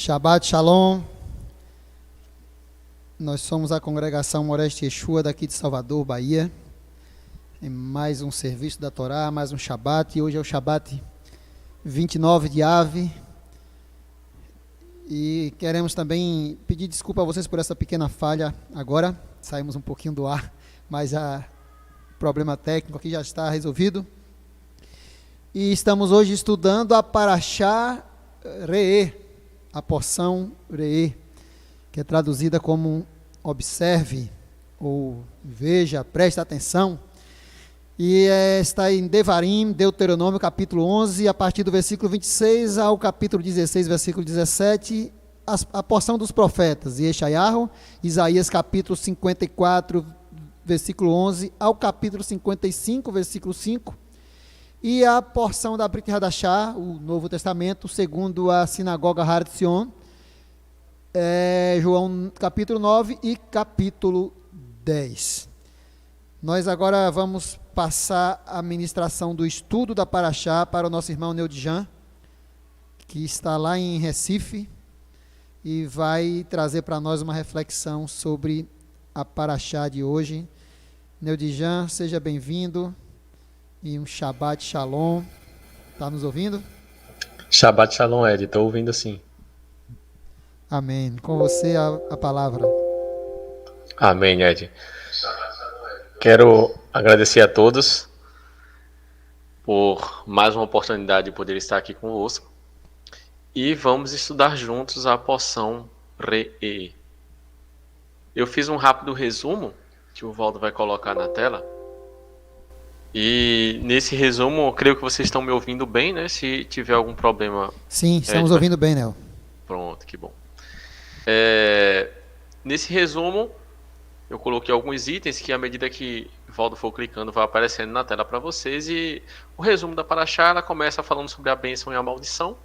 Shabbat Shalom. Nós somos a congregação Moreste Yeshua daqui de Salvador, Bahia. Em mais um serviço da Torá, mais um Shabbat. E hoje é o Shabbat 29 de Ave. E queremos também pedir desculpa a vocês por essa pequena falha agora. Saímos um pouquinho do ar, mas o problema técnico aqui já está resolvido. E estamos hoje estudando a Parashá Re'eh, a porção Re'eh, que é traduzida como observe, ou veja, preste atenção. E está em Devarim, Deuteronômio, capítulo 11, a partir do versículo 26 ao capítulo 16, versículo 17, a porção dos profetas, Yeshayahu, Isaías, capítulo 54, versículo 11, ao capítulo 55, versículo 5, e a porção da Brit Hadashah, o Novo Testamento, segundo a sinagoga Har Tzion, João, capítulo 9 e capítulo 10. Nós agora vamos passar a ministração do estudo da Parashá para o nosso irmão Neudjan, que está lá em Recife, e vai trazer para nós uma reflexão sobre a Parashá de hoje. Neudjan, seja bem-vindo, e um Shabbat Shalom. Está nos ouvindo? Shabbat Shalom, Ed, estou ouvindo sim. Amém. Com você a palavra. Amém, Ed. Quero agradecer a todos por mais uma oportunidade de poder estar aqui convosco. E vamos estudar juntos a porção Re'eh. Eu fiz um rápido resumo que o Valdo vai colocar na tela. E nesse resumo, eu creio que vocês estão me ouvindo bem, né? Se tiver algum problema... Sim, estamos ouvindo bem, Nel. Pronto, que bom. Nesse resumo, eu coloquei alguns itens que, à medida que o Valdo for clicando, vai aparecendo na tela para vocês. E o resumo da Parashá, ela começa falando sobre a bênção e a maldição.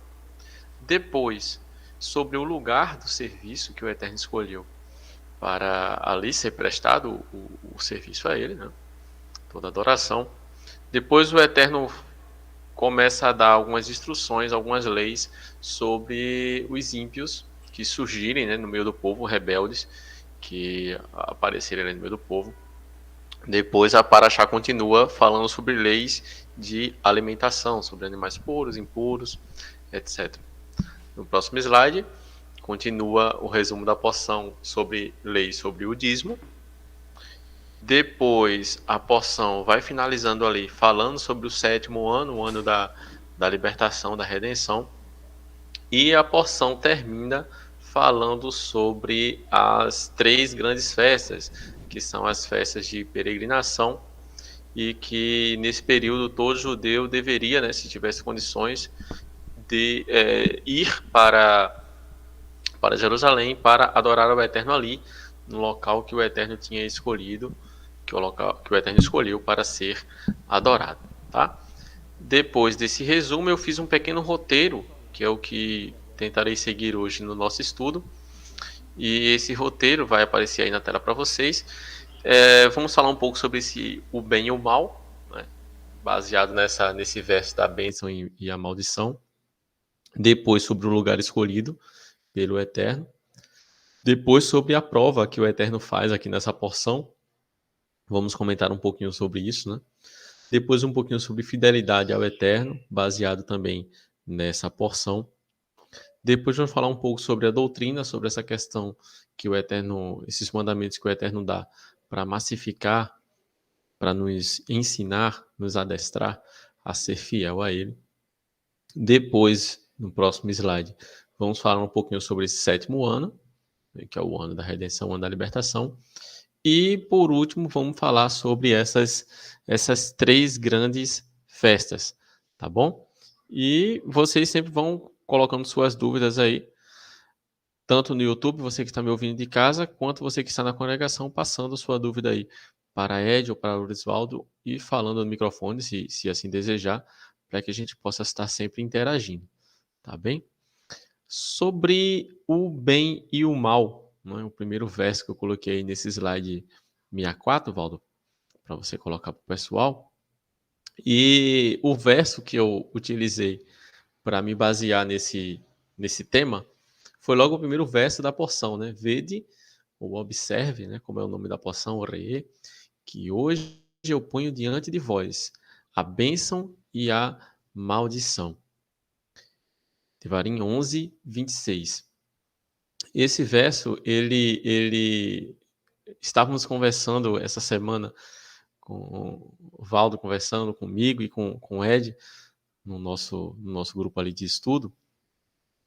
Depois, sobre o lugar do serviço que o Eterno escolheu para ali ser prestado o serviço a ele, né? Toda adoração. Depois o Eterno começa a dar algumas instruções, algumas leis sobre os ímpios que surgirem, né, no meio do povo, rebeldes que aparecerem no meio do povo. Depois a Parashá continua falando sobre leis de alimentação, sobre animais puros, impuros, etc. No próximo slide, continua o resumo da porção sobre leis sobre o dízimo. Depois a porção vai finalizando ali, falando sobre o sétimo ano, o ano da libertação, da redenção. E a porção termina falando sobre as três grandes festas, que são as festas de peregrinação, e que nesse período todo judeu deveria, né, se tivesse condições, de ir para Jerusalém para adorar ao Eterno ali, no local que o Eterno tinha escolhido, que o Eterno escolheu para ser adorado, tá? Depois desse resumo, eu fiz um pequeno roteiro, que é o que tentarei seguir hoje no nosso estudo, e esse roteiro vai aparecer aí na tela para vocês. Vamos falar um pouco sobre o bem e o mal, né? Baseado nesse verso da bênção e a maldição. Depois sobre o lugar escolhido pelo Eterno. Depois sobre a prova que o Eterno faz aqui nessa porção. Vamos comentar um pouquinho sobre isso, né? Depois um pouquinho sobre fidelidade ao Eterno, baseado também nessa porção. Depois vamos falar um pouco sobre a doutrina, sobre essa questão que o Eterno, esses mandamentos que o Eterno dá para massificar, para nos ensinar, nos adestrar a ser fiel a Ele. Depois, no próximo slide, vamos falar um pouquinho sobre esse sétimo ano, que é o ano da redenção, o ano da libertação. E, por último, vamos falar sobre essas três grandes festas, tá bom? E vocês sempre vão colocando suas dúvidas aí, tanto no YouTube, você que está me ouvindo de casa, quanto você que está na congregação, passando sua dúvida aí para Ed ou para o Orisvaldo e falando no microfone, se assim desejar, para que a gente possa estar sempre interagindo, tá bem? Sobre o bem e o mal, né? O primeiro verso que eu coloquei aí nesse slide 64, Valdo, para você colocar para o pessoal. E o verso que eu utilizei para me basear nesse tema foi logo o primeiro verso da porção, né? Vede, ou observe, né, como é o nome da porção, o rei, que hoje eu ponho diante de vós a bênção e a maldição. Devarim 11, 26. Esse verso, estávamos conversando essa semana com o Valdo, conversando comigo e com o Ed, no nosso grupo ali de estudo,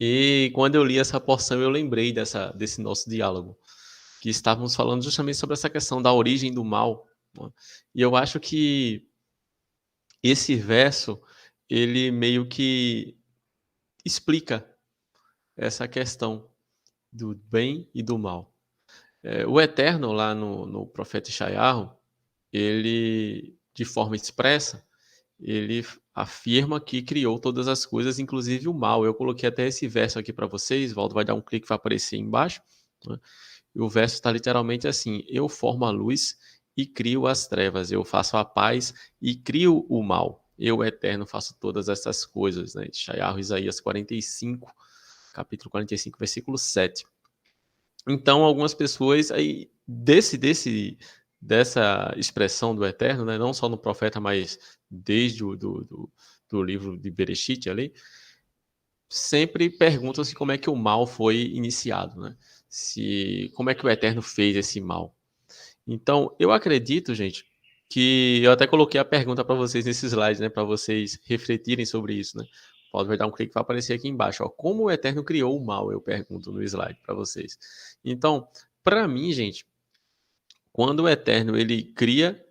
e quando eu li essa porção, eu lembrei desse nosso diálogo, que estávamos falando justamente sobre essa questão da origem do mal, né? E eu acho que esse verso, ele meio que explica essa questão do bem e do mal. O Eterno, lá no profeta Ishayahu, ele, de forma expressa, ele afirma que criou todas as coisas, inclusive o mal. Eu coloquei até esse verso aqui para vocês, Valdo vai dar um clique, vai aparecer embaixo, né? E o verso está literalmente assim: eu formo a luz e crio as trevas, eu faço a paz e crio o mal. Eu, Eterno, faço todas essas coisas, né? Ishayahu, Isaías 45, capítulo 45, versículo 7. Então, algumas pessoas aí dessa expressão do Eterno, né, não só no profeta, mas desde do livro de Bereshit ali, sempre perguntam-se como é que o mal foi iniciado, né? Como é que o Eterno fez esse mal. Então, eu acredito, gente, que eu até coloquei a pergunta para vocês nesse slide, né, para vocês refletirem sobre isso, né? Pode dar um clique, vai aparecer aqui embaixo, ó. Como o Eterno criou o mal, eu pergunto no slide para vocês. Então, para mim, gente, quando o Eterno ele cria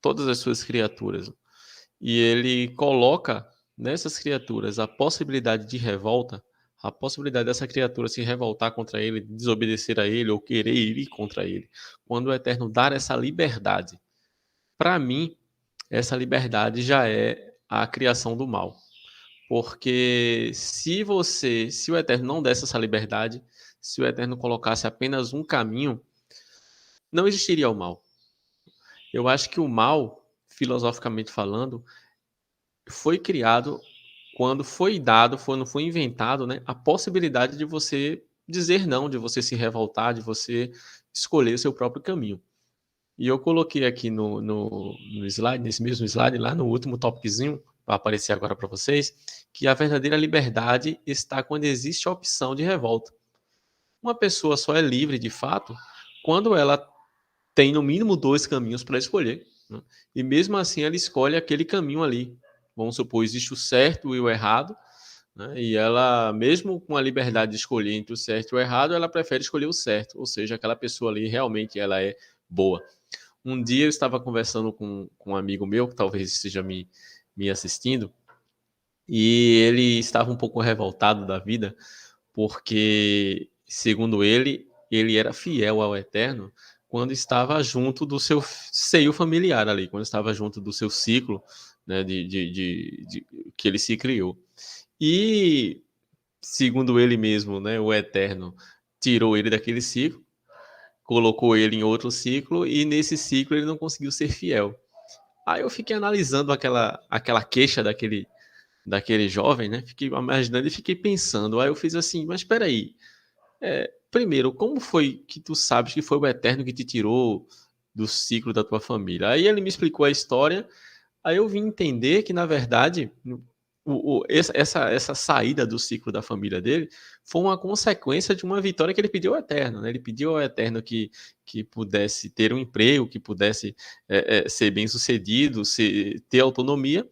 todas as suas criaturas e ele coloca nessas criaturas a possibilidade de revolta, a possibilidade dessa criatura se revoltar contra ele, desobedecer a ele ou querer ir contra ele, quando o Eterno dar essa liberdade, para mim, essa liberdade já é a criação do mal. Porque se o Eterno não desse essa liberdade, se o Eterno colocasse apenas um caminho, não existiria o mal. Eu acho que o mal, filosoficamente falando, foi criado quando foi dado, quando foi inventado, né, a possibilidade de você dizer não, de você se revoltar, de você escolher o seu próprio caminho. E eu coloquei aqui no slide, nesse mesmo slide, lá no último topiczinho, vai aparecer agora para vocês, que a verdadeira liberdade está quando existe a opção de revolta. Uma pessoa só é livre, de fato, quando ela tem no mínimo 2 caminhos para escolher, né? E mesmo assim ela escolhe aquele caminho ali. Vamos supor, existe o certo e o errado, né? E ela, mesmo com a liberdade de escolher entre o certo e o errado, ela prefere escolher o certo, ou seja, aquela pessoa ali realmente ela é boa. Um dia eu estava conversando com um amigo meu, que talvez esteja me assistindo, e ele estava um pouco revoltado da vida, porque, segundo ele era fiel ao Eterno quando estava junto do seu seio familiar ali, quando estava junto do seu ciclo, né, que ele se criou. E, segundo ele mesmo, né, o Eterno tirou ele daquele ciclo, colocou ele em outro ciclo, e nesse ciclo ele não conseguiu ser fiel. Aí eu fiquei analisando aquela queixa daquele jovem, né? Fiquei imaginando e fiquei pensando. Aí eu fiz assim, mas espera aí. Primeiro, como foi que tu sabes que foi o Eterno que te tirou do ciclo da tua família? Aí ele me explicou a história, aí eu vim entender que, na verdade, essa saída do ciclo da família dele foi uma consequência de uma vitória que ele pediu ao Eterno, né? Ele pediu ao Eterno que pudesse ter um emprego, que pudesse ser bem-sucedido, ter autonomia,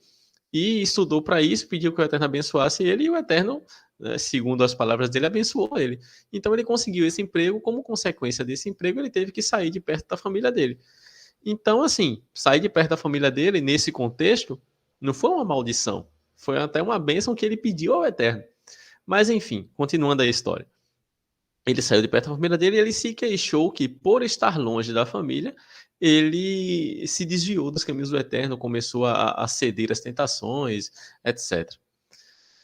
e estudou para isso, pediu que o Eterno abençoasse ele, e o Eterno, né, segundo as palavras dele, abençoou ele. Então ele conseguiu esse emprego, como consequência desse emprego, ele teve que sair de perto da família dele. Então, assim, sair de perto da família dele, nesse contexto, não foi uma maldição, foi até uma bênção que ele pediu ao Eterno. Mas, enfim, continuando a história. Ele saiu de perto da família dele e ele se queixou que, por estar longe da família, ele se desviou dos caminhos do Eterno, começou a ceder às tentações, etc.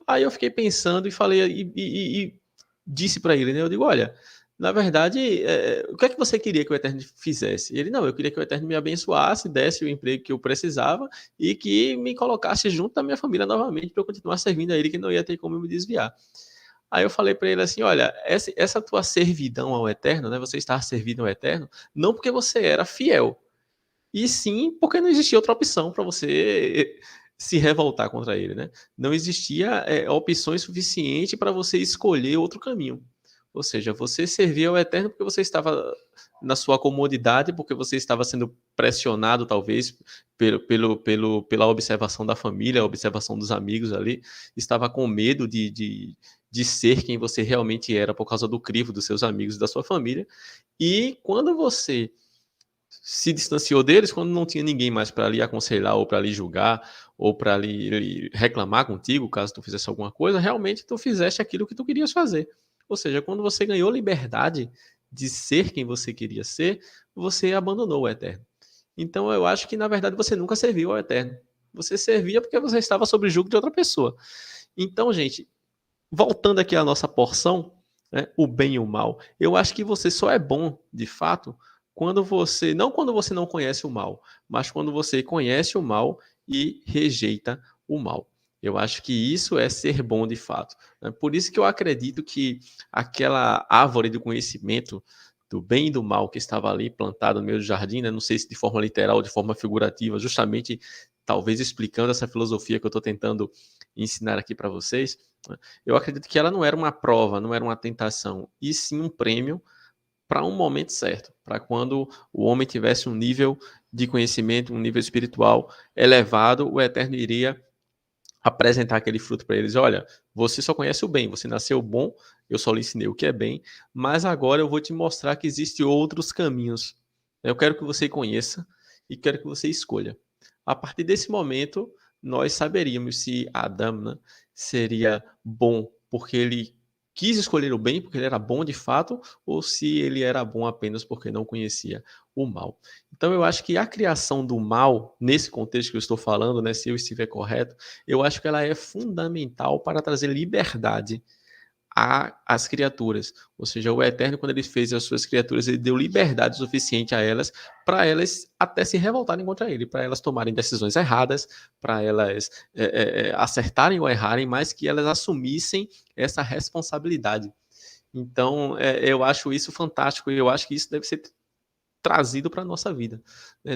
Aí eu fiquei pensando e falei, e disse para ele, né? Eu digo, olha, na verdade, o que é que você queria que o Eterno fizesse? Ele, não, eu queria que o Eterno me abençoasse, desse o emprego que eu precisava e que me colocasse junto da minha família novamente para eu continuar servindo a ele, que não ia ter como eu me desviar. Aí eu falei para ele assim, olha, essa tua servidão ao Eterno, né, você estar servindo ao Eterno, não porque você era fiel, e sim porque não existia outra opção para você se revoltar contra ele, né? Não existia opções suficientes para você escolher outro caminho. Ou seja, você servia ao Eterno porque você estava na sua comodidade, porque você estava sendo pressionado, talvez, pela observação da família, a observação dos amigos ali, estava com medo de ser quem você realmente era por causa do crivo dos seus amigos e da sua família. E quando você se distanciou deles, quando não tinha ninguém mais para lhe aconselhar, ou para lhe julgar, ou para lhe reclamar contigo, caso tu fizesse alguma coisa, realmente tu fizeste aquilo que tu querias fazer. Ou seja, quando você ganhou liberdade de ser quem você queria ser, você abandonou o Eterno. Então eu acho que, na verdade, você nunca serviu ao Eterno. Você servia porque você estava sob jugo de outra pessoa. Então, gente, voltando aqui à nossa porção, né, o bem e o mal, eu acho que você só é bom, de fato, quando você não conhece o mal, mas quando você conhece o mal e rejeita o mal. Eu acho que isso é ser bom de fato. Né? Por isso que eu acredito que aquela árvore do conhecimento do bem e do mal que estava ali plantada no meio do jardim, né? Não sei se de forma literal ou de forma figurativa, justamente talvez explicando essa filosofia que eu estou tentando ensinar aqui para vocês, né? Eu acredito que ela não era uma prova, não era uma tentação, e sim um prêmio para um momento certo, para quando o homem tivesse um nível de conhecimento, um nível espiritual elevado, o Eterno iria apresentar aquele fruto para eles. Olha, você só conhece o bem, você nasceu bom, eu só lhe ensinei o que é bem, mas agora eu vou te mostrar que existem outros caminhos. Eu quero que você conheça e quero que você escolha. A partir desse momento, nós saberíamos se Adão, né, seria bom porque ele quis escolher o bem, porque ele era bom de fato, ou se ele era bom apenas porque não conhecia o mal. Então eu acho que a criação do mal, nesse contexto que eu estou falando, né, se eu estiver correto, eu acho que ela é fundamental para trazer liberdade às criaturas. Ou seja, o Eterno, quando ele fez as suas criaturas, ele deu liberdade suficiente a elas para elas até se revoltarem contra ele, para elas tomarem decisões erradas, para elas acertarem ou errarem, mas que elas assumissem essa responsabilidade. Então, eu acho isso fantástico e eu acho que isso deve ser trazido para a nossa vida.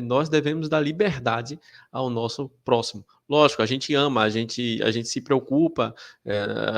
Nós devemos dar liberdade ao nosso próximo. Lógico, a gente ama, a gente se preocupa,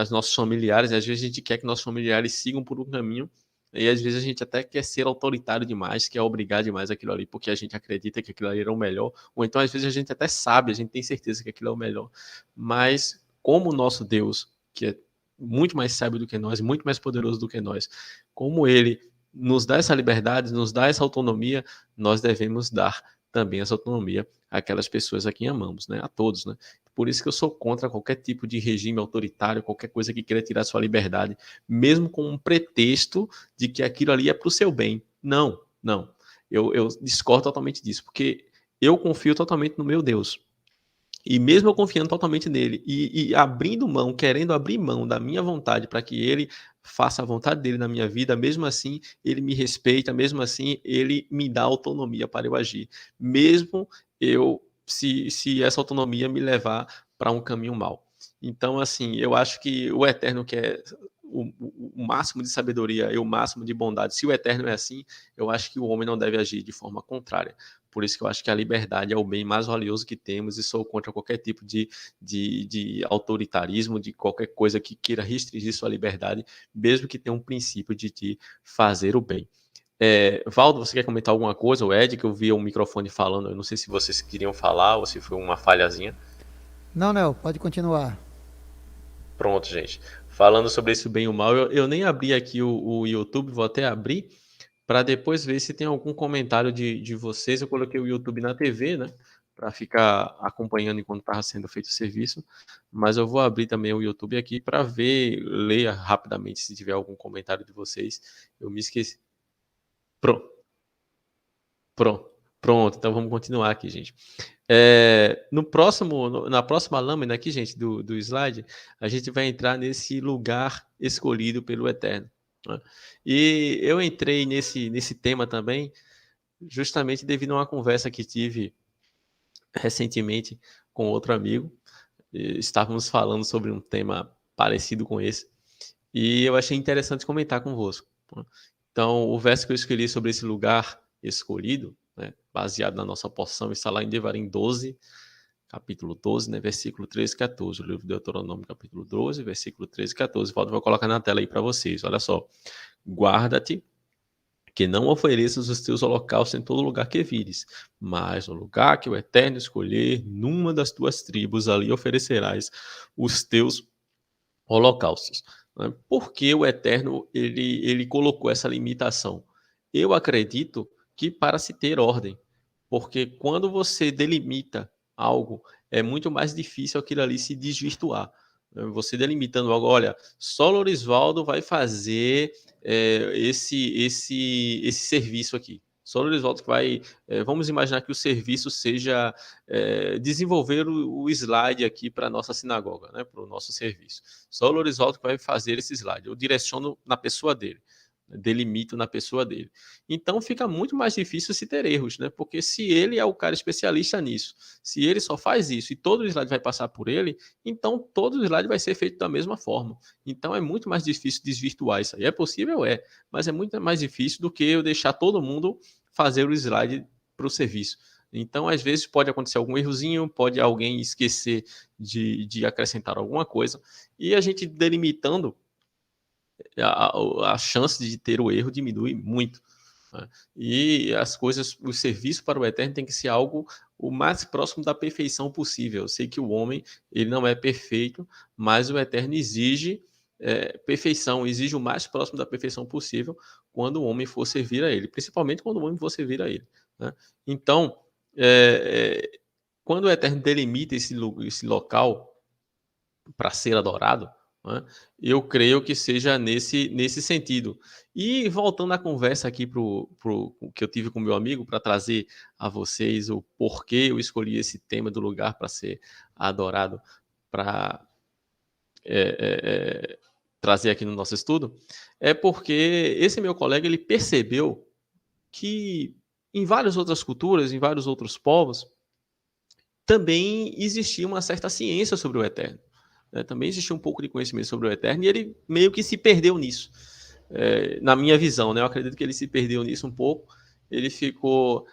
os nossos familiares, às vezes a gente quer que nossos familiares sigam por um caminho, e às vezes a gente até quer ser autoritário demais, quer obrigar demais aquilo ali, porque a gente acredita que aquilo ali era o melhor, ou então às vezes a gente até sabe, a gente tem certeza que aquilo é o melhor. Mas como o nosso Deus, que é muito mais sábio do que nós, muito mais poderoso do que nós, como ele nos dá essa liberdade, nos dá essa autonomia, nós devemos dar também essa autonomia àquelas pessoas a quem amamos, né? A todos, né? Por isso que eu sou contra qualquer tipo de regime autoritário, qualquer coisa que queira tirar sua liberdade, mesmo com um pretexto de que aquilo ali é para o seu bem. Não, não. Eu discordo totalmente disso, porque eu confio totalmente no meu Deus. E mesmo eu confiando totalmente nele e abrindo mão, querendo abrir mão da minha vontade para que ele faça a vontade dele na minha vida, mesmo assim ele me respeita, mesmo assim ele me dá autonomia para eu agir, mesmo se essa autonomia me levar para um caminho mau. Então, assim, eu acho que o Eterno quer o máximo de sabedoria e o máximo de bondade. Se o Eterno é assim, eu acho que o homem não deve agir de forma contrária. Por isso que eu acho que a liberdade é o bem mais valioso que temos e sou contra qualquer tipo de autoritarismo, de qualquer coisa que queira restringir sua liberdade, mesmo que tenha um princípio de te fazer o bem. Valdo, você quer comentar alguma coisa? O Ed, que eu vi o microfone falando, eu não sei se vocês queriam falar ou se foi uma falhazinha. Não, Nel, pode continuar. Pronto, gente. Falando sobre esse bem e o mal, eu nem abri aqui o YouTube, vou até abrir para depois ver se tem algum comentário de vocês. Eu coloquei o YouTube na TV, né? Para ficar acompanhando enquanto estava sendo feito o serviço. Mas eu vou abrir também o YouTube aqui para ver, ler rapidamente se tiver algum comentário de vocês. Eu me esqueci. Pronto, pronto, pronto. Então vamos continuar aqui, gente. Na próxima lâmina aqui, gente, do slide, a gente vai entrar nesse lugar escolhido pelo Eterno. Né? E eu entrei nesse tema também, justamente devido a uma conversa que tive recentemente com outro amigo. Estávamos falando sobre um tema parecido com esse. E eu achei interessante comentar convosco. Então, o verso que eu escolhi sobre esse lugar escolhido, né, baseado na nossa porção, está lá em Devarim 12, capítulo 12, né, versículo 13 e 14. O livro de Deuteronômio, capítulo 12, versículo 13 e 14. Vou colocar na tela aí para vocês. Olha só. Guarda-te que não ofereças os teus holocaustos em todo lugar que vires, mas no lugar que o Eterno escolher, numa das tuas tribos, ali oferecerás os teus holocaustos. Por que o Eterno ele colocou essa limitação? Eu acredito que para se ter ordem, porque quando você delimita algo, é muito mais difícil aquilo ali se desvirtuar. Você delimitando algo, olha, só Lorisvaldo vai fazer esse serviço aqui. Só Lorisvaldo que vai. Vamos imaginar que o serviço seja desenvolver o slide aqui para a nossa sinagoga, né, para o nosso serviço. Só o Lorisvaldo que vai fazer esse slide. Eu direciono na pessoa dele, delimito na pessoa dele. Então fica muito mais difícil se ter erros, né? Porque se ele é o cara especialista nisso, se ele só faz isso e todo o slide vai passar por ele, então todo o slide vai ser feito da mesma forma. Então é muito mais difícil desvirtuar isso aí. É possível? É, mas é muito mais difícil do que eu deixar todo mundo fazer o slide para o serviço. Então, às vezes, pode acontecer algum errozinho, pode alguém esquecer de acrescentar alguma coisa, e a gente delimitando, a chance de ter o erro diminui muito. Né? E as coisas, o serviço para o Eterno tem que ser algo o mais próximo da perfeição possível. Eu sei que o homem ele não é perfeito, mas o Eterno exige perfeição, exige o mais próximo da perfeição possível quando o homem for servir a ele, principalmente quando o homem for servir a ele. Né? Então, quando o Eterno delimita esse local para ser adorado, né, eu creio que seja nesse sentido. E voltando à conversa aqui para o que eu tive com meu amigo, para trazer a vocês o porquê eu escolhi esse tema do lugar para ser adorado, para trazer aqui no nosso estudo, é porque esse meu colega ele percebeu que em várias outras culturas, em vários outros povos, também existia uma certa ciência sobre o Eterno. Né? Também existia um pouco de conhecimento sobre o Eterno e ele meio que se perdeu nisso. Na minha visão, né? Eu acredito que ele se perdeu nisso um pouco. Ele ficou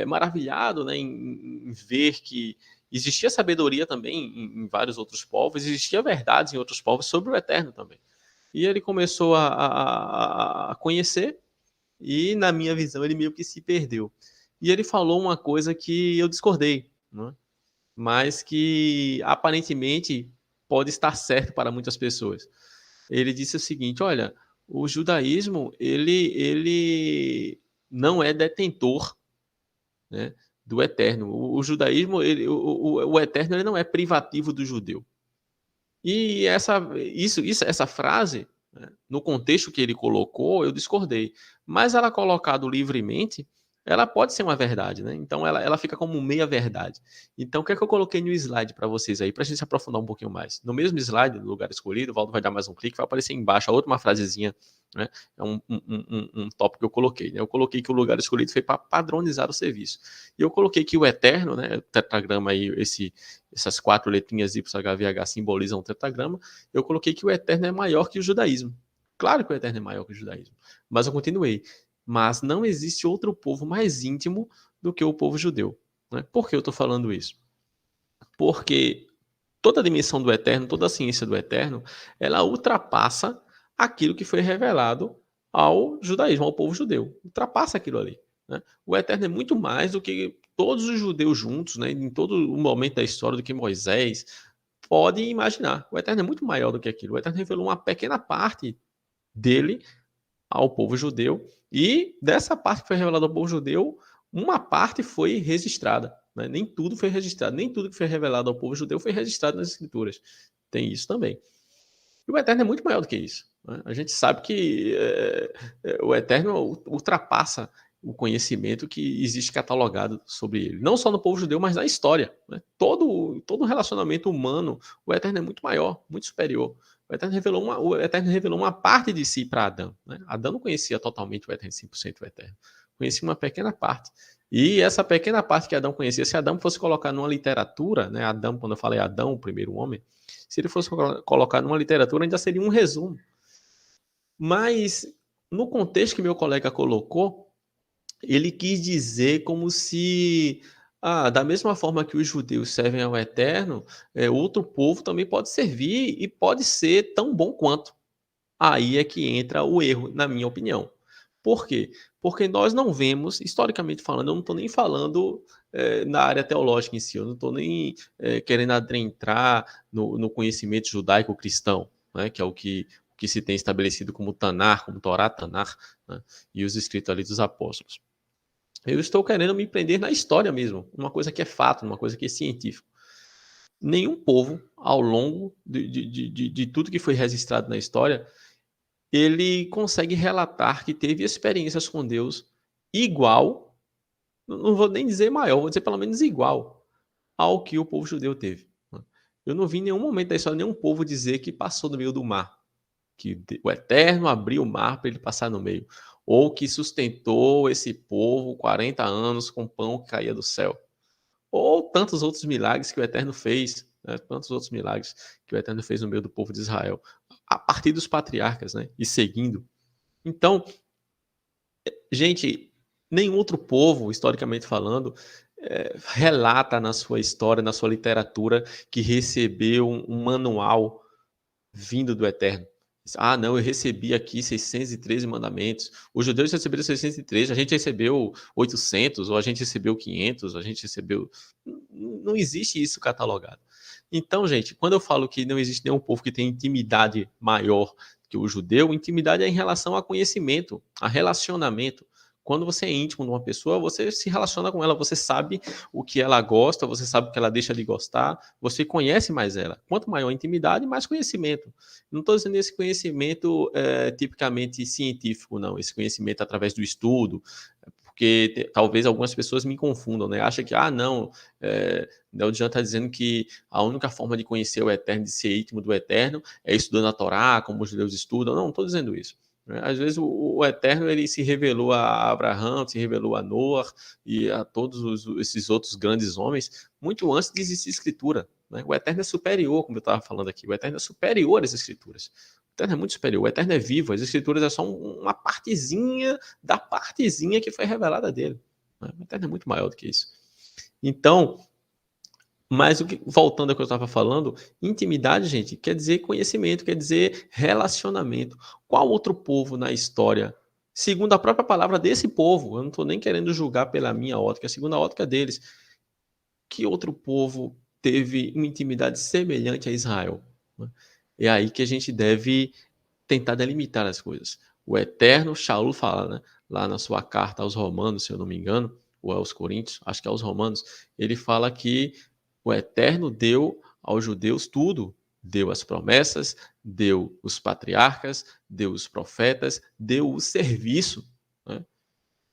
maravilhado, né, em ver que existia sabedoria também em vários outros povos, existia verdades em outros povos sobre o Eterno também. E ele começou a conhecer e, na minha visão, ele meio que se perdeu. E ele falou uma coisa que eu discordei, né? Mas que aparentemente pode estar certo para muitas pessoas. Ele disse o seguinte: olha, o judaísmo ele não é detentor, né, do eterno. O judaísmo, o eterno, ele não é privativo do judeu. E essa frase, né, no contexto que ele colocou, eu discordei. Mas ela colocado livremente, ela pode ser uma verdade, né? Então ela fica como meia verdade. Então o que é que eu coloquei no slide para vocês aí, para a gente se aprofundar um pouquinho mais? No mesmo slide, no lugar escolhido, o Valdo vai dar mais um clique, vai aparecer embaixo a outra frasezinha, né? É um tópico que eu coloquei. Né? Eu coloquei que o lugar escolhido foi para padronizar o serviço. E eu coloquei que o eterno, né? O tetragrama aí, essas 4 letrinhas YHVH simbolizam um tetragrama. Eu coloquei que o eterno é maior que o judaísmo. Claro que o eterno é maior que o judaísmo. Mas eu continuei. Mas não existe outro povo mais íntimo do que o povo judeu. Né? Por que eu estou falando isso? Porque toda a dimensão do eterno, toda a ciência do eterno, ela ultrapassa aquilo que foi revelado ao judaísmo, ao povo judeu. Ultrapassa aquilo ali. Né? O eterno é muito mais do que todos os judeus juntos, né, em todo o momento da história, do que Moisés pode imaginar. O eterno é muito maior do que aquilo. O eterno revelou uma pequena parte dele ao povo judeu, e dessa parte que foi revelada ao povo judeu, uma parte foi registrada. Né? Nem tudo foi registrado, nem tudo que foi revelado ao povo judeu foi registrado nas escrituras. Tem isso também. E o Eterno é muito maior do que isso. Né? A gente sabe que o Eterno ultrapassa o conhecimento que existe catalogado sobre ele. Não só no povo judeu, mas na história. Né? Todo relacionamento humano, o Eterno é muito maior, muito superior. O Eterno revelou uma parte de si para Adão. Né? Adão não conhecia totalmente o Eterno, 100% o Eterno. Conhecia uma pequena parte. E essa pequena parte que Adão conhecia, se Adão fosse colocar numa literatura, Adão, quando eu falei Adão, o primeiro homem, se ele fosse colocar numa literatura, ainda seria um resumo. Mas, no contexto que meu colega colocou, ele quis dizer como se, da mesma forma que os judeus servem ao Eterno, outro povo também pode servir e pode ser tão bom quanto. Aí é que entra o erro, na minha opinião. Por quê? Porque nós não vemos, historicamente falando, eu não estou nem falando na área teológica em si, eu não estou nem querendo adentrar no conhecimento judaico-cristão, né, que é o que se tem estabelecido como Tanar, como Torá, Tanar, né, e os escritos ali dos apóstolos. Eu estou querendo me prender na história mesmo, uma coisa que é fato, uma coisa que é científico. Nenhum povo, ao longo de tudo que foi registrado na história, ele consegue relatar que teve experiências com Deus igual, não vou nem dizer maior, vou dizer pelo menos igual ao que o povo judeu teve. Eu não vi em nenhum momento da história nenhum povo dizer que passou no meio do mar, que o Eterno abriu o mar para ele passar no meio, ou que sustentou esse povo 40 anos com pão que caía do céu, ou tantos outros milagres que o Eterno fez, né? Tantos outros milagres que o Eterno fez no meio do povo de Israel, a partir dos patriarcas, né? E seguindo. Então, gente, nenhum outro povo, historicamente falando, relata na sua história, na sua literatura, que recebeu um manual vindo do Eterno. Não, eu recebi aqui 613 mandamentos. Os judeus receberam 613, a gente recebeu 800, ou a gente recebeu 500, a gente recebeu... Não existe isso catalogado. Então, gente, quando eu falo que não existe nenhum povo que tem intimidade maior que o judeu, intimidade é em relação a conhecimento, a relacionamento. Quando você é íntimo de uma pessoa, você se relaciona com ela, você sabe o que ela gosta, você sabe o que ela deixa de gostar, você conhece mais ela. Quanto maior a intimidade, mais conhecimento. Não estou dizendo esse conhecimento tipicamente científico, não. Esse conhecimento através do estudo, porque talvez algumas pessoas me confundam, né? Acham que, não, o Jean está dizendo que a única forma de conhecer o Eterno, de ser íntimo do Eterno, é estudando a Torá, como os judeus estudam. Não estou dizendo isso. Às vezes o Eterno ele se revelou a Abraão, se revelou a Noé e a todos esses outros grandes homens muito antes de existir escritura. Né? O Eterno é superior, como eu estava falando aqui, o Eterno é superior às escrituras. O Eterno é muito superior, o Eterno é vivo, as escrituras é só uma partezinha da partezinha que foi revelada dele. Né? O Eterno é muito maior do que isso. Então, mas voltando ao que eu estava falando, intimidade, gente, quer dizer conhecimento, quer dizer relacionamento. Qual outro povo na história, segundo a própria palavra desse povo, eu não estou nem querendo julgar pela minha ótica, segundo a ótica deles, que outro povo teve uma intimidade semelhante a Israel? É aí que a gente deve tentar delimitar as coisas. O Eterno, Shaul fala, né, lá na sua carta aos Romanos, se eu não me engano, ou aos Coríntios, acho que é aos Romanos, ele fala que o Eterno deu aos judeus tudo. Deu as promessas, deu os patriarcas, deu os profetas, deu o serviço. Né?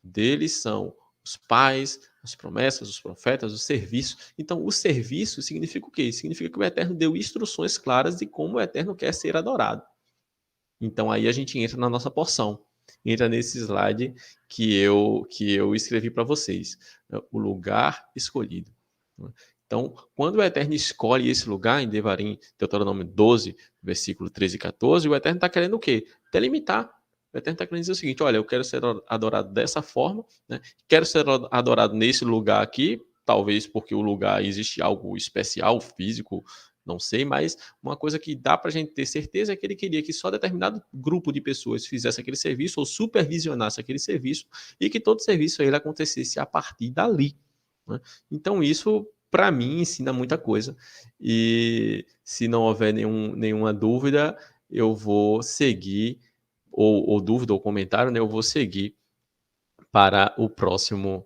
Deles são os pais, as promessas, os profetas, o serviço. Então, o serviço significa o quê? Significa que o Eterno deu instruções claras de como o Eterno quer ser adorado. Então, aí a gente entra na nossa porção. Entra nesse slide que eu escrevi para vocês. O lugar escolhido. Então, quando o Eterno escolhe esse lugar, em Devarim, Deuteronômio 12, versículo 13 e 14, o Eterno está querendo o quê? Delimitar. O Eterno está querendo dizer o seguinte, olha, eu quero ser adorado dessa forma, né? Quero ser adorado nesse lugar aqui, talvez porque o lugar existe algo especial, físico, não sei, mas uma coisa que dá para a gente ter certeza é que ele queria que só determinado grupo de pessoas fizesse aquele serviço ou supervisionasse aquele serviço e que todo serviço ele acontecesse a partir dali. Né? Então, isso, para mim, ensina muita coisa. E se não houver nenhuma dúvida, eu vou seguir, ou dúvida ou comentário, né, eu vou seguir para o próximo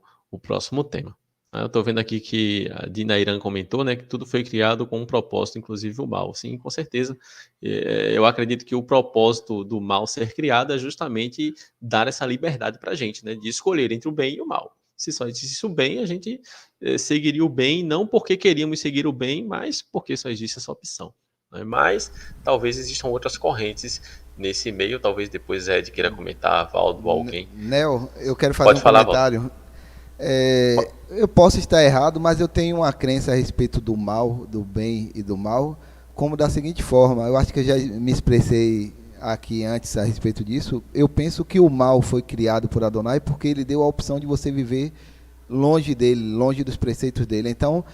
tema. Eu estou vendo aqui que a Dina Irã comentou, né, que tudo foi criado com um propósito, inclusive o mal. Sim, com certeza. Eu acredito que o propósito do mal ser criado é justamente dar essa liberdade para a gente, né, de escolher entre o bem e o mal. Se só existisse o bem, a gente seguiria o bem, não porque queríamos seguir o bem, mas porque só existe essa opção. Né? Mas talvez existam outras correntes nesse meio, talvez depois Ed queira comentar, Valdo, alguém. Nel, eu quero fazer comentário. Eu posso estar errado, mas eu tenho uma crença a respeito do mal, do bem e do mal, como da seguinte forma. Eu acho que eu já me expressei aqui antes a respeito disso, eu penso que o mal foi criado por Adonai porque ele deu a opção de você viver longe dele, longe dos preceitos dele. Então,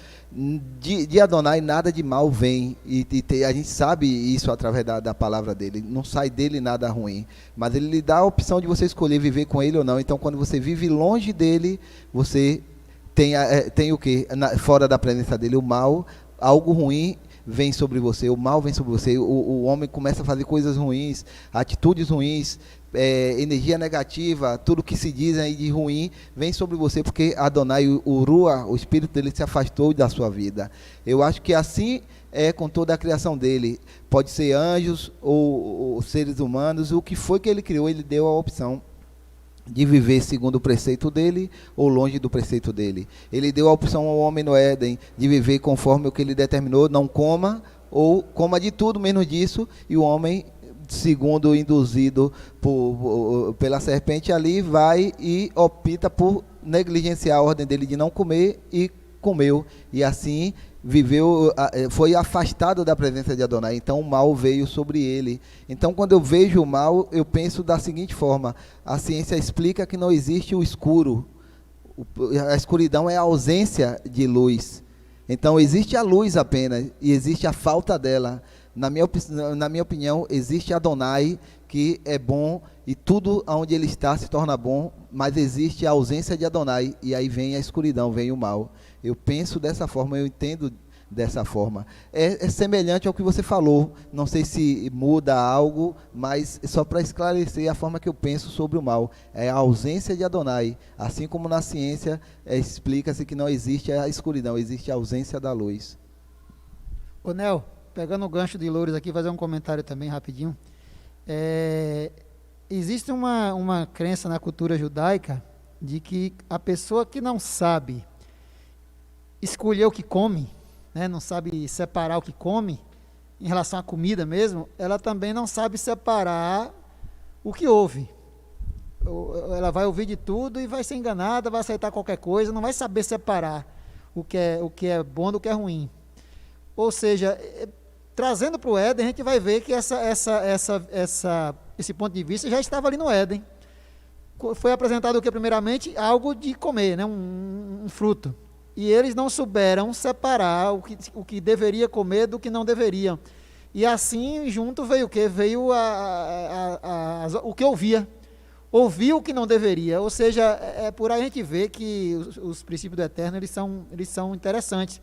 de Adonai nada de mal vem, e a gente sabe isso através da palavra dele, não sai dele nada ruim, mas ele lhe dá a opção de você escolher viver com ele ou não. Então, quando você vive longe dele, você tem o quê? Fora da presença dele, o mal, algo ruim vem sobre você, o mal vem sobre você, o homem começa a fazer coisas ruins, atitudes ruins, energia negativa, tudo que se diz aí de ruim vem sobre você, porque Adonai, o Rua, o espírito dele se afastou da sua vida. Eu acho que assim é com toda a criação dele, pode ser anjos ou seres humanos, o que foi que ele criou, ele deu a opção de viver segundo o preceito dele ou longe do preceito dele. Ele deu a opção ao homem no Éden de viver conforme o que ele determinou, não coma, ou coma de tudo menos disso, e o homem, segundo induzido pela serpente ali, vai e opta por negligenciar a ordem dele de não comer e comeu, e assim viveu, foi afastado da presença de Adonai. Então o mal veio sobre ele. Então, quando eu vejo o mal, eu penso da seguinte forma: a ciência explica que não existe o escuro, a escuridão é a ausência de luz. Então existe a luz apenas e existe a falta dela. Na minha opinião, existe Adonai, que é bom, e tudo onde ele está se torna bom, mas existe a ausência de Adonai, e aí vem a escuridão, vem o mal. Eu penso dessa forma, eu entendo dessa forma. É semelhante ao que você falou, não sei se muda algo, mas só para esclarecer a forma que eu penso sobre o mal. É a ausência de Adonai, assim como na ciência explica-se que não existe a escuridão, existe a ausência da luz. Ô Nel, pegando o gancho de Loures aqui, fazer um comentário também rapidinho. Existe uma crença na cultura judaica de que a pessoa que não sabe escolher o que come, né, não sabe separar o que come, em relação à comida mesmo, ela também não sabe separar o que ouve. Ela vai ouvir de tudo e vai ser enganada, vai aceitar qualquer coisa, não vai saber separar o que é bom do que é ruim. Ou seja, trazendo para o Éden, a gente vai ver que esse ponto de vista já estava ali no Éden. Foi apresentado o que, primeiramente? Algo de comer, né? um fruto. E eles não souberam separar o que deveria comer do que não deveriam. E assim, junto veio o quê? Veio o que ouvia. Ouvia o que não deveria. Ou seja, por aí a gente vê que os princípios do Eterno, eles são interessantes.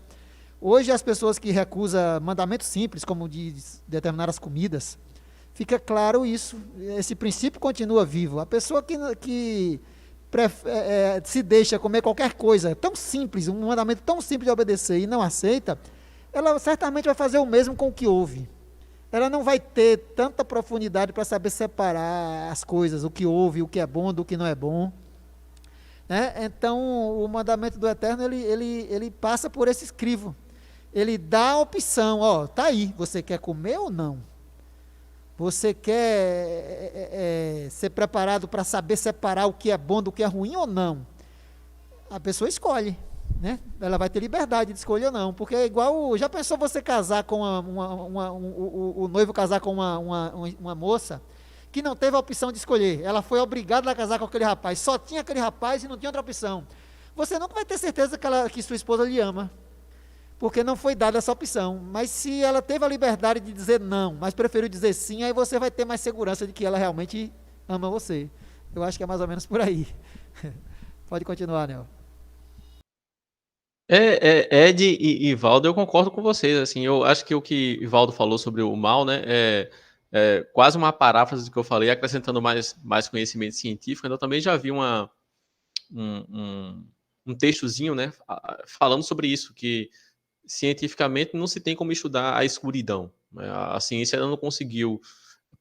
Hoje, as pessoas que recusam mandamentos simples, como de determinadas comidas, fica claro isso. Esse princípio continua vivo. A pessoa que se deixa comer qualquer coisa tão simples, um mandamento tão simples de obedecer e não aceita, ela certamente vai fazer o mesmo com o que ouve. Ela não vai ter tanta profundidade para saber separar as coisas, o que ouve, o que é bom do que não é bom. Né? Então, o mandamento do Eterno, ele passa por esse crivo. Ele dá a opção, tá aí, você quer comer ou não? Você quer ser preparado para saber separar o que é bom do que é ruim ou não? A pessoa escolhe, né? Ela vai ter liberdade de escolher ou não, porque é igual, já pensou você casar com o noivo casar com uma moça que não teve a opção de escolher, ela foi obrigada a casar com aquele rapaz, só tinha aquele rapaz e não tinha outra opção. Você nunca vai ter certeza que sua esposa lhe ama, porque não foi dada essa opção. Mas se ela teve a liberdade de dizer não, mas preferiu dizer sim, aí você vai ter mais segurança de que ela realmente ama você. Eu acho que é mais ou menos por aí. Pode continuar, Nel. Ed e Valdo, eu concordo com vocês. Assim, eu acho que o que Valdo falou sobre o mal, né, é quase uma paráfrase do que eu falei, acrescentando mais conhecimento científico. Eu também já vi um textozinho, né, falando sobre isso, que cientificamente não se tem como estudar a escuridão. A ciência não conseguiu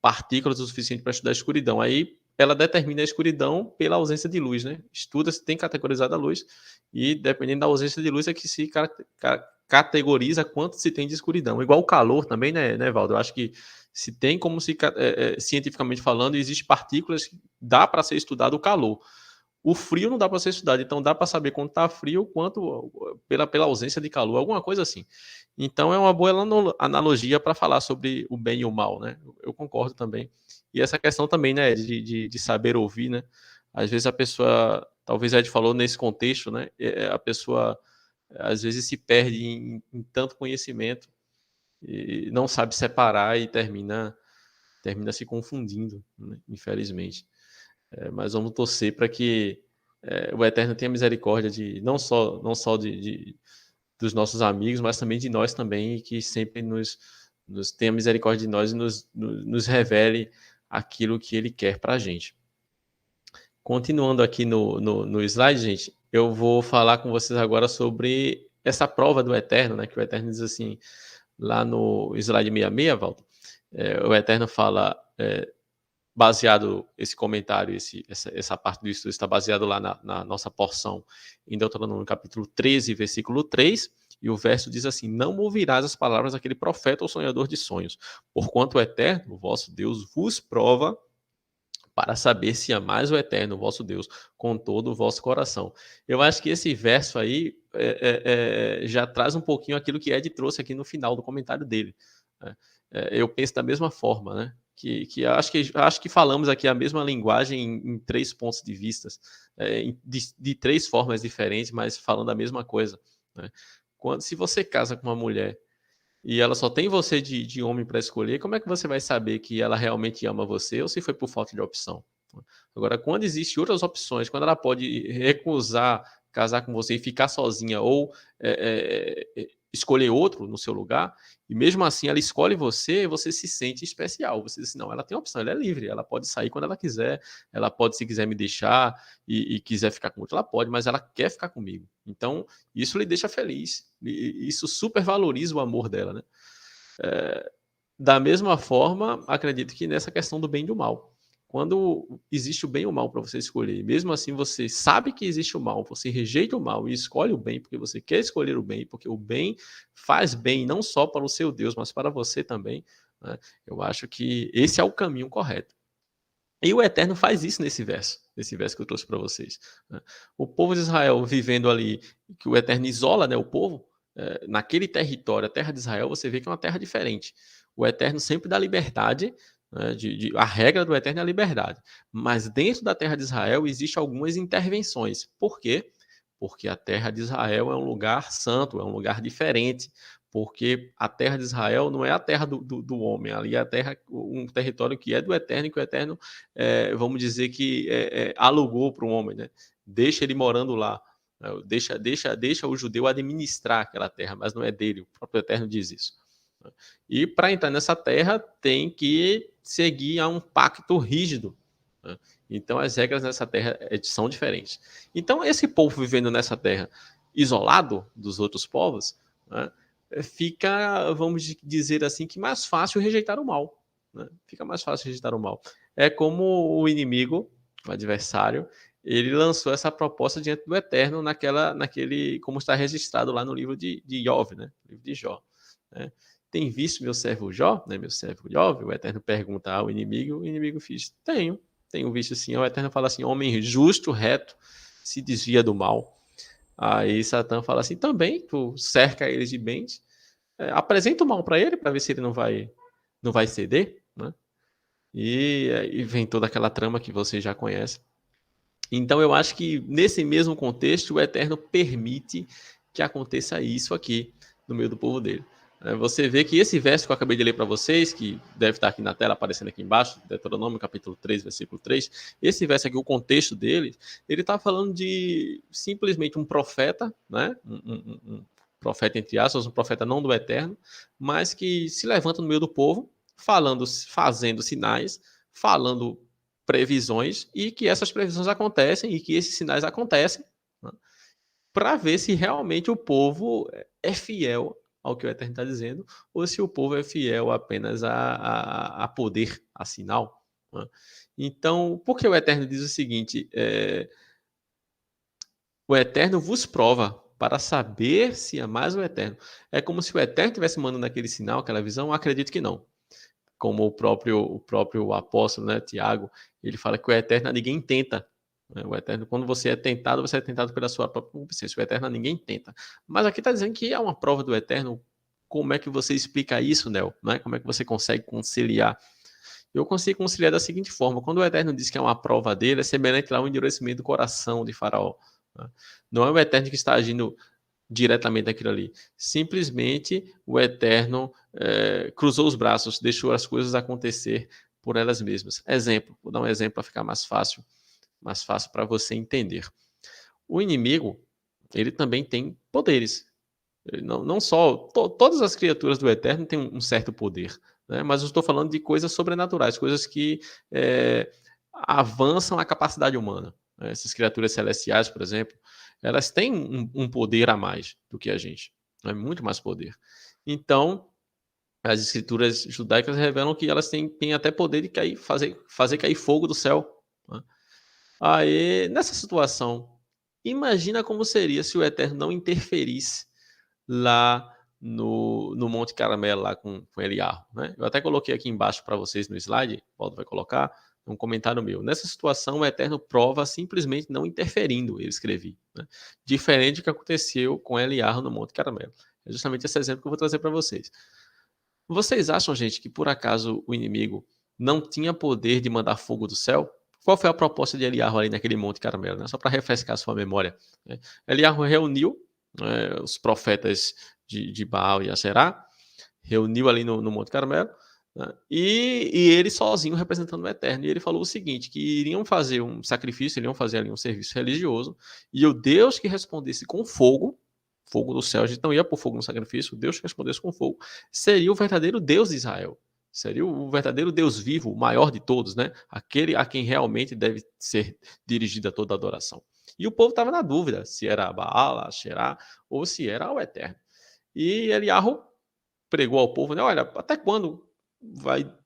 partículas o suficiente para estudar a escuridão. Aí ela determina a escuridão pela ausência de luz, né? Estuda-se, tem categorizado a luz, e dependendo da ausência de luz é que se categoriza quanto se tem de escuridão. Igual o calor também, né, Valdo? Eu acho que se tem como cientificamente falando, existem partículas que dá para ser estudado o calor. O frio não dá para ser estudado, então dá para saber quando está frio, quanto pela ausência de calor, alguma coisa assim. Então é uma boa analogia para falar sobre o bem e o mal, né? Eu concordo também. E essa questão também, né, de saber ouvir, né? Às vezes a pessoa, talvez a Ed falou nesse contexto, né? A pessoa às vezes se perde em tanto conhecimento e não sabe separar e termina se confundindo, né? Infelizmente. Mas vamos torcer para que o Eterno tenha misericórdia de não só dos nossos amigos, mas também de nós também, e que sempre nos tenha misericórdia de nós e nos revele aquilo que Ele quer para a gente. Continuando aqui no slide, gente, eu vou falar com vocês agora sobre essa prova do Eterno, né? Que o Eterno diz assim, lá no slide 66, Walter, o Eterno fala, baseado, esse comentário, essa parte do estudo está baseado lá na nossa porção em Deuteronômio capítulo 13, versículo 3, e o verso diz assim: não ouvirás as palavras daquele profeta ou sonhador de sonhos, porquanto o Eterno, o vosso Deus, vos prova para saber se amais o Eterno, o vosso Deus, com todo o vosso coração. Eu acho que esse verso aí já traz um pouquinho aquilo que Ed trouxe aqui no final do comentário dele, né? Eu penso da mesma forma, né? Que acho que falamos aqui a mesma linguagem em 3 pontos de vista, de 3 formas diferentes, mas falando a mesma coisa, né? Se você casa com uma mulher e ela só tem você de homem para escolher, como é que você vai saber que ela realmente ama você ou se foi por falta de opção? Agora, quando existem outras opções, quando ela pode recusar casar com você e ficar sozinha ou escolher outro no seu lugar, e mesmo assim ela escolhe você, você se sente especial. Você diz assim, não, ela tem opção, ela é livre, ela pode sair quando ela quiser, ela pode, se quiser me deixar e quiser ficar com outro, ela pode, mas ela quer ficar comigo. Então, isso lhe deixa feliz, isso super valoriza o amor dela, né? Da mesma forma, acredito que nessa questão do bem e do mal. Quando existe o bem ou o mal para você escolher, mesmo assim você sabe que existe o mal, você rejeita o mal e escolhe o bem porque você quer escolher o bem, porque o bem faz bem não só para o seu Deus, mas para você também, né? Eu acho que esse é o caminho correto. E o Eterno faz isso nesse verso que eu trouxe para vocês, né? O povo de Israel vivendo ali, que o Eterno isola, né, o povo, naquele território, a terra de Israel, você vê que é uma terra diferente. O Eterno sempre dá liberdade, né, a regra do Eterno é a liberdade. Mas dentro da terra de Israel existem algumas intervenções. Por quê? Porque a terra de Israel é um lugar santo, é um lugar diferente. Porque a terra de Israel não é a terra do homem, ali é a terra, um território que é do Eterno, e que o Eterno, vamos dizer que alugou para o homem, né? Deixa ele morando lá. Deixa o judeu administrar aquela terra, mas não é dele, o próprio Eterno diz isso. E para entrar nessa terra tem que seguir a um pacto rígido, né? Então as regras nessa terra são diferentes. Então esse povo vivendo nessa terra isolado dos outros povos, né, fica, vamos dizer assim, que mais fácil rejeitar o mal, né? Fica mais fácil rejeitar o mal. É como o inimigo, o adversário, ele lançou essa proposta diante do Eterno naquele, como está registrado lá no livro de Iov, né? Livro de Jó, né? Tem visto meu servo Jó, né? Meu servo Iov? O Eterno pergunta ao inimigo, o inimigo diz, tenho visto sim. O Eterno fala assim, homem justo, reto, se desvia do mal. Aí Satã fala assim, também tu cerca eles de bens, apresenta o mal para ele, para ver se ele não vai ceder, né? E vem toda aquela trama que você já conhece. Então eu acho que nesse mesmo contexto o Eterno permite que aconteça isso aqui no meio do povo dele. Você vê que esse verso que eu acabei de ler para vocês, que deve estar aqui na tela, aparecendo aqui embaixo, Deuteronômio capítulo 3, versículo 3, esse verso aqui, o contexto dele, ele está falando de simplesmente um profeta, né? Um profeta entre aspas, um profeta não do Eterno, mas que se levanta no meio do povo, fazendo sinais, falando previsões, e que essas previsões acontecem, e que esses sinais acontecem, né, para ver se realmente o povo é fiel ao que o Eterno está dizendo, ou se o povo é fiel apenas a poder, a sinal, né? Então, por que o Eterno diz o seguinte, o Eterno vos prova para saber se amais o Eterno? É como se o Eterno estivesse mandando aquele sinal, aquela visão? Eu acredito que não. Como o próprio apóstolo, né, Tiago, ele fala que o Eterno a ninguém tenta, O Eterno, quando você é tentado pela sua própria concupiscência. O Eterno ninguém tenta. Mas aqui está dizendo que é uma prova do Eterno. Como é que você explica isso, Nel? Né? Como é que você consegue conciliar? Eu consigo conciliar da seguinte forma: quando o Eterno diz que é uma prova dele, é semelhante ao endurecimento do coração de Faraó. Né? Não é o Eterno que está agindo diretamente naquilo ali. Simplesmente o Eterno cruzou os braços, deixou as coisas acontecer por elas mesmas. Exemplo, vou dar um exemplo para ficar mais fácil para você entender. O inimigo, ele também tem poderes. Não só todas as criaturas do Eterno têm um certo poder, né? Mas eu estou falando de coisas sobrenaturais, coisas que avançam a capacidade humana. Né? Essas criaturas celestiais, por exemplo, elas têm um poder a mais do que a gente, né? Muito mais poder. Então, as escrituras judaicas revelam que elas têm até poder de fazer cair fogo do céu. Né? Aí, nessa situação, imagina como seria se o Eterno não interferisse lá no Monte Carmelo, lá com Eliarro. Né? Eu até coloquei aqui embaixo para vocês no slide, o Paulo vai colocar, um comentário meu. Nessa situação, o Eterno prova simplesmente não interferindo, eu escrevi. Né? Diferente do que aconteceu com Eliarro no Monte Carmelo. É justamente esse exemplo que eu vou trazer para vocês. Vocês acham, gente, que por acaso o inimigo não tinha poder de mandar fogo do céu? Qual foi a proposta de Eliarro ali naquele Monte Carmelo? Né? Só para refrescar a sua memória. Né? Eliarro reuniu os profetas de Baal e Aserá, reuniu ali no Monte Carmelo, né? e ele sozinho representando o Eterno. E ele falou o seguinte, que iriam fazer um sacrifício, iriam fazer ali um serviço religioso, e o Deus que respondesse com fogo do céu, a gente não ia por fogo no sacrifício, o Deus que respondesse com fogo, seria o verdadeiro Deus de Israel. Seria o verdadeiro Deus vivo, o maior de todos, né? Aquele a quem realmente deve ser dirigida toda a adoração. E o povo estava na dúvida se era Baal, Asherá ou se era o Eterno. E Eliarro pregou ao povo, né? Olha, até quando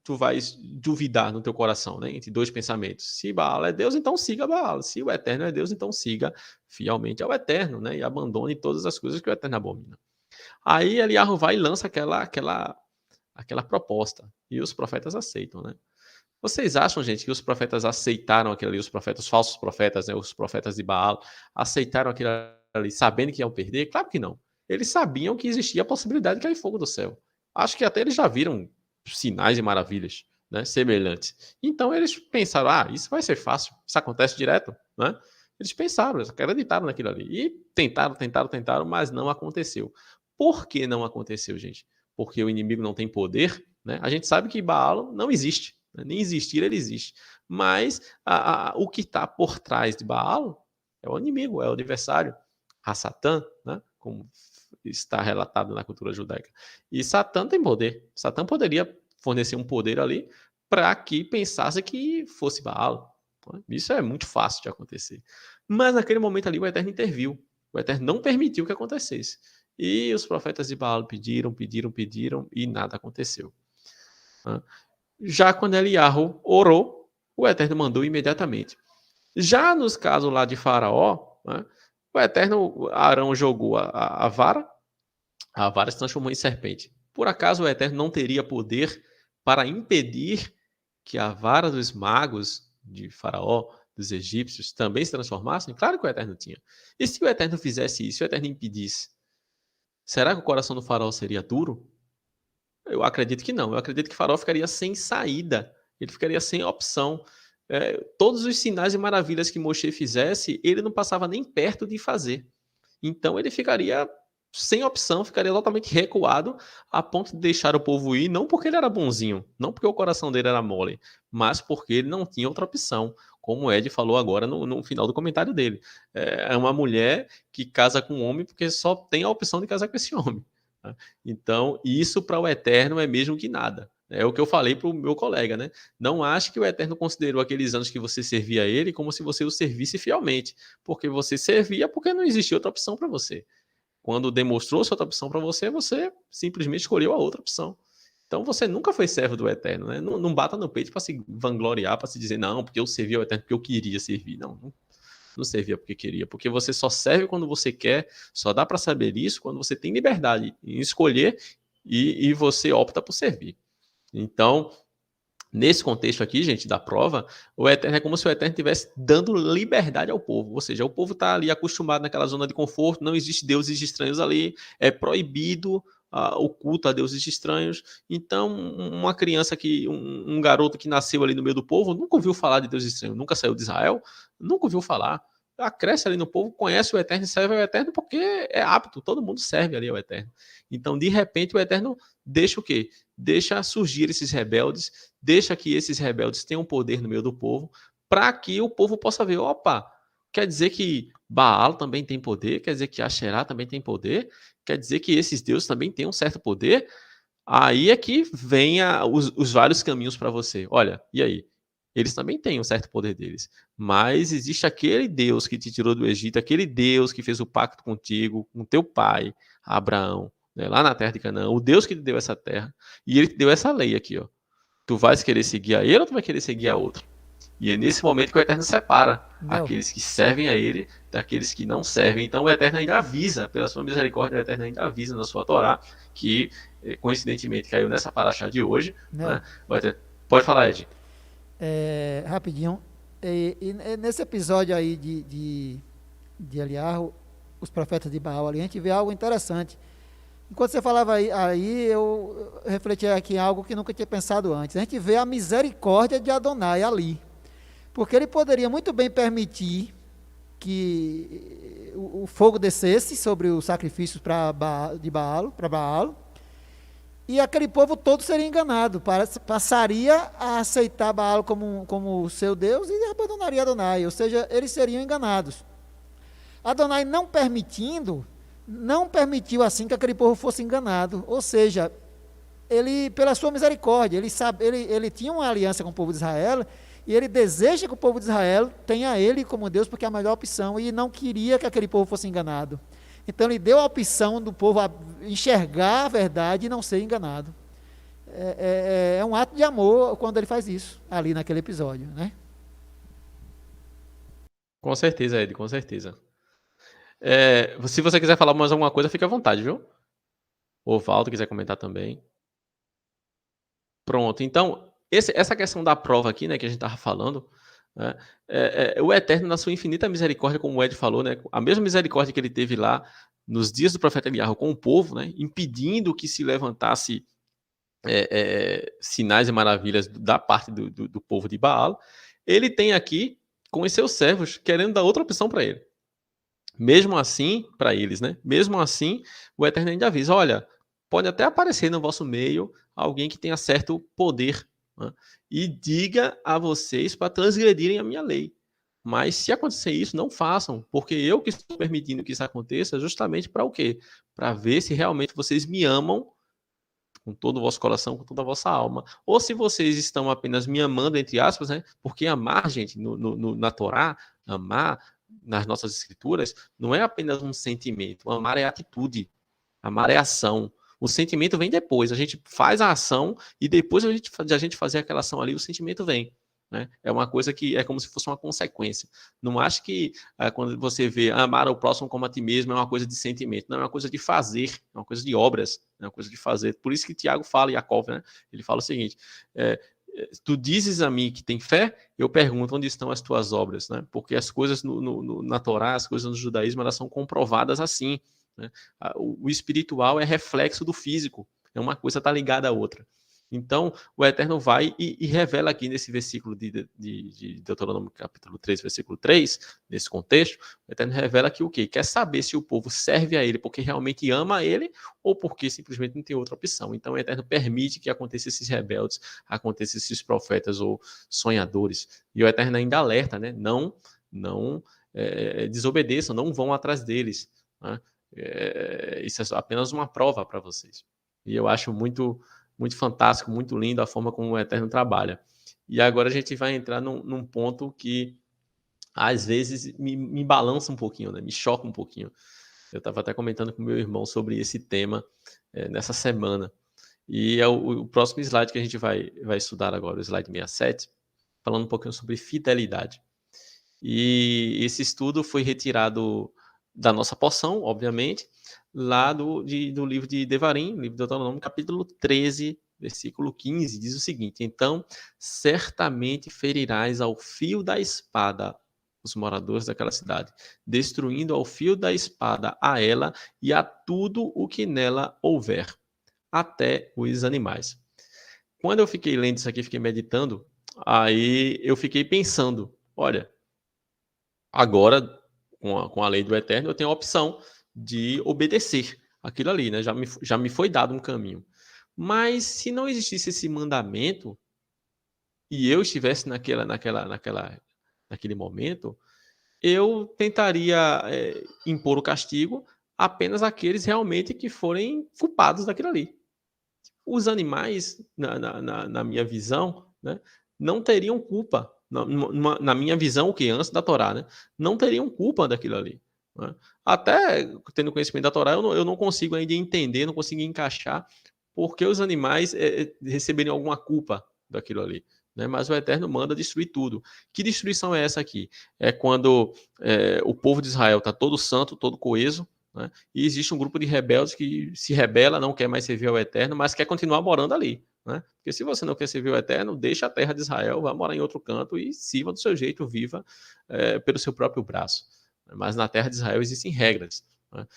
tu vais duvidar no teu coração, né? Entre dois pensamentos. Se Baal é Deus, então siga Baal. Se o Eterno é Deus, então siga fielmente ao Eterno, né? E abandone todas as coisas que o Eterno abomina. Aí Eliarro vai e lança aquela proposta. E os profetas aceitam, né? Vocês acham, gente, que os profetas aceitaram aquilo ali, os profetas, os falsos profetas, né, os profetas de Baal, aceitaram aquilo ali sabendo que iam perder? Claro que não. Eles sabiam que existia a possibilidade de cair fogo do céu. Acho que até eles já viram sinais e maravilhas, né, semelhantes. Então eles pensaram, isso vai ser fácil, isso acontece direto, né? Eles pensaram, eles acreditaram naquilo ali. E tentaram, mas não aconteceu. Por que não aconteceu, gente? Porque o inimigo não tem poder, né? A gente sabe que Baal não existe. Nem existir, ele existe. Mas o que está por trás de Baal é o inimigo, é o adversário. A Satã, né? Como está relatado na cultura judaica. E Satã tem poder. Satã poderia fornecer um poder ali para que pensasse que fosse Baal. Isso é muito fácil de acontecer. Mas naquele momento ali o Eterno interviu. O Eterno não permitiu que acontecesse. E os profetas de Baal pediram e nada aconteceu. Já quando Eliarro orou, o Eterno mandou imediatamente. Já nos casos lá de Faraó, né, o Eterno, Arão jogou a vara se transformou em serpente. Por acaso o Eterno não teria poder para impedir que a vara dos magos de Faraó, dos egípcios, também se transformassem? Claro que o Eterno tinha. E se o Eterno fizesse isso, se o Eterno impedisse, será que o coração do Faraó seria duro? Eu acredito que não. Eu acredito que Faraó ficaria sem saída. Ele ficaria sem opção. Todos os sinais e maravilhas que Moshe fizesse, ele não passava nem perto de fazer. Então ele ficaria sem opção, ficaria totalmente recuado a ponto de deixar o povo ir, não porque ele era bonzinho, não porque o coração dele era mole, mas porque ele não tinha outra opção, como o Ed falou agora no final do comentário dele. É uma mulher que casa com um homem porque só tem a opção de casar com esse homem. Então, isso para o Eterno é mesmo que nada. É o que eu falei para o meu colega, né? Não ache que o Eterno considerou aqueles anos que você servia a ele como se você o servisse fielmente, porque você servia porque não existia outra opção para você. Quando demonstrou-se outra opção para você, você simplesmente escolheu a outra opção. Então, você nunca foi servo do Eterno, né? Não bata no peito para se vangloriar, para se dizer, não, porque eu servi ao Eterno porque eu queria servir. Não servia porque queria, porque você só serve quando você quer, só dá para saber isso quando você tem liberdade em escolher e você opta por servir. Então, Nesse contexto aqui, gente, da prova, o Eterno é como se o Eterno estivesse dando liberdade ao povo. Ou seja, o povo está ali acostumado naquela zona de conforto, não existe deuses estranhos ali, é proibido o culto a deuses estranhos. Então, uma criança um garoto que nasceu ali no meio do povo, nunca ouviu falar de deuses estranhos, nunca saiu de Israel, nunca ouviu falar. Ela cresce ali no povo, conhece o Eterno e serve ao Eterno porque é apto, todo mundo serve ali ao Eterno. Então, de repente, o Eterno deixa o quê? Deixa surgir esses rebeldes, deixa que esses rebeldes tenham poder no meio do povo, para que o povo possa ver, opa, quer dizer que Baal também tem poder, quer dizer que Asherá também tem poder, quer dizer que esses deuses também têm um certo poder. Aí é que vem os vários caminhos para você. Olha, e aí? Eles também têm um certo poder deles. Mas existe aquele Deus que te tirou do Egito, aquele Deus que fez o pacto contigo, com teu pai, Abraão, né, lá na terra de Canaã, o Deus que te deu essa terra, e ele te deu essa lei aqui, ó. Tu vais querer seguir a ele ou tu vai querer seguir a outro? E é nesse momento que o Eterno separa aqueles que servem a ele daqueles que não servem. Então o Eterno ainda avisa, pela sua misericórdia, o Eterno ainda avisa na sua Torá, que coincidentemente caiu nessa paraxá de hoje. Né? Pode falar, Ed. Rapidinho. Nesse episódio aí de Eliarro, os profetas de Baal ali, a gente vê algo interessante. Enquanto você falava aí, eu refleti aqui em algo que nunca tinha pensado antes. A gente vê a misericórdia de Adonai ali. Porque ele poderia muito bem permitir que o fogo descesse sobre os sacrifícios para Baal, e aquele povo todo seria enganado, passaria a aceitar Baal como seu Deus e abandonaria Adonai, ou seja, eles seriam enganados. Adonai não permitiu assim que aquele povo fosse enganado, ou seja, ele, pela sua misericórdia, ele tinha uma aliança com o povo de Israel, e ele deseja que o povo de Israel tenha ele como Deus, porque é a melhor opção, e não queria que aquele povo fosse enganado. Então ele deu a opção do povo enxergar a verdade e não ser enganado. É um ato de amor quando ele faz isso, ali naquele episódio, né? Com certeza, Ed, com certeza. Se você quiser falar mais alguma coisa, fica à vontade, viu? O Valdo quiser comentar também. Pronto, então, essa questão da prova aqui, né, que a gente estava falando, né, o Eterno, na sua infinita misericórdia, como o Ed falou, né, a mesma misericórdia que ele teve lá nos dias do profeta Eliarro com o povo, né, impedindo que se levantasse sinais e maravilhas da parte do povo de Baal, ele tem aqui com os seus servos querendo dar outra opção para ele. Mesmo assim, para eles, né? Mesmo assim, o Eterno ainda avisa, olha, pode até aparecer no vosso meio alguém que tenha certo poder, né? E diga a vocês para transgredirem a minha lei. Mas se acontecer isso, não façam, porque eu que estou permitindo que isso aconteça justamente para o quê? Para ver se realmente vocês me amam com todo o vosso coração, com toda a vossa alma, ou se vocês estão apenas me amando, entre aspas, né? Porque amar, gente, na Torá, amar nas nossas escrituras, não é apenas um sentimento. Amar é atitude. Amar é ação. O sentimento vem depois. A gente faz a ação e depois de a gente fazer aquela ação ali, o sentimento vem. Né? É uma coisa que é como se fosse uma consequência. Não acho que quando você vê amar ao próximo como a ti mesmo é uma coisa de sentimento. Não, é uma coisa de fazer, é uma coisa de obras, é uma coisa de fazer. Por isso que Tiago fala, Jacob, né? Ele fala o seguinte, tu dizes a mim que tem fé, eu pergunto onde estão as tuas obras, né? Porque as coisas na Torá, as coisas no judaísmo, elas são comprovadas assim, né? O espiritual é reflexo do físico, é uma coisa está ligada à outra. Então, o Eterno vai e revela aqui nesse versículo de Deuteronômio capítulo 3, versículo 3, nesse contexto, o Eterno revela que o quê? Quer saber se o povo serve a ele porque realmente ama a ele ou porque simplesmente não tem outra opção. Então, o Eterno permite que aconteçam esses rebeldes, aconteçam esses profetas ou sonhadores. E o Eterno ainda alerta, né? Não desobedeçam, não vão atrás deles. Né? Isso é apenas uma prova para vocês. E eu acho muito fantástico, muito lindo a forma como o Eterno trabalha. E agora a gente vai entrar num ponto que às vezes me balança um pouquinho, né? Me choca um pouquinho. Eu estava até comentando com meu irmão sobre esse tema nessa semana. E é o próximo slide que a gente vai estudar agora, o slide 67, falando um pouquinho sobre fidelidade. E esse estudo foi retirado da nossa porção, obviamente, lá do livro de Devarim, livro de Deuteronômio, capítulo 13, Versículo 15 diz o seguinte: então, certamente ferirás ao fio da espada os moradores daquela cidade, destruindo ao fio da espada a ela e a tudo o que nela houver, até os animais. Quando eu fiquei lendo isso aqui, fiquei meditando, aí eu fiquei pensando, olha, agora, com a lei do Eterno, eu tenho a opção de obedecer aquilo ali, né? Já me foi dado um caminho. Mas se não existisse esse mandamento e eu estivesse naquele momento, eu tentaria impor o castigo apenas àqueles realmente que forem culpados daquilo ali. Os animais, na minha visão, né, não teriam culpa. Na minha visão, o que antes da Torá, né, não teriam culpa daquilo ali. Né? Até tendo conhecimento da Torá, eu não consigo ainda entender, não consigo encaixar porque os animais receberiam alguma culpa daquilo ali. Né? Mas o Eterno manda destruir tudo. Que destruição é essa aqui? É quando o povo de Israel está todo santo, todo coeso, né? E existe um grupo de rebeldes que se rebela, não quer mais servir ao Eterno, mas quer continuar morando ali. Né? Porque se você não quer servir ao Eterno, deixa a terra de Israel, vá morar em outro canto e sirva do seu jeito, viva pelo seu próprio braço. Mas na terra de Israel existem regras. Né?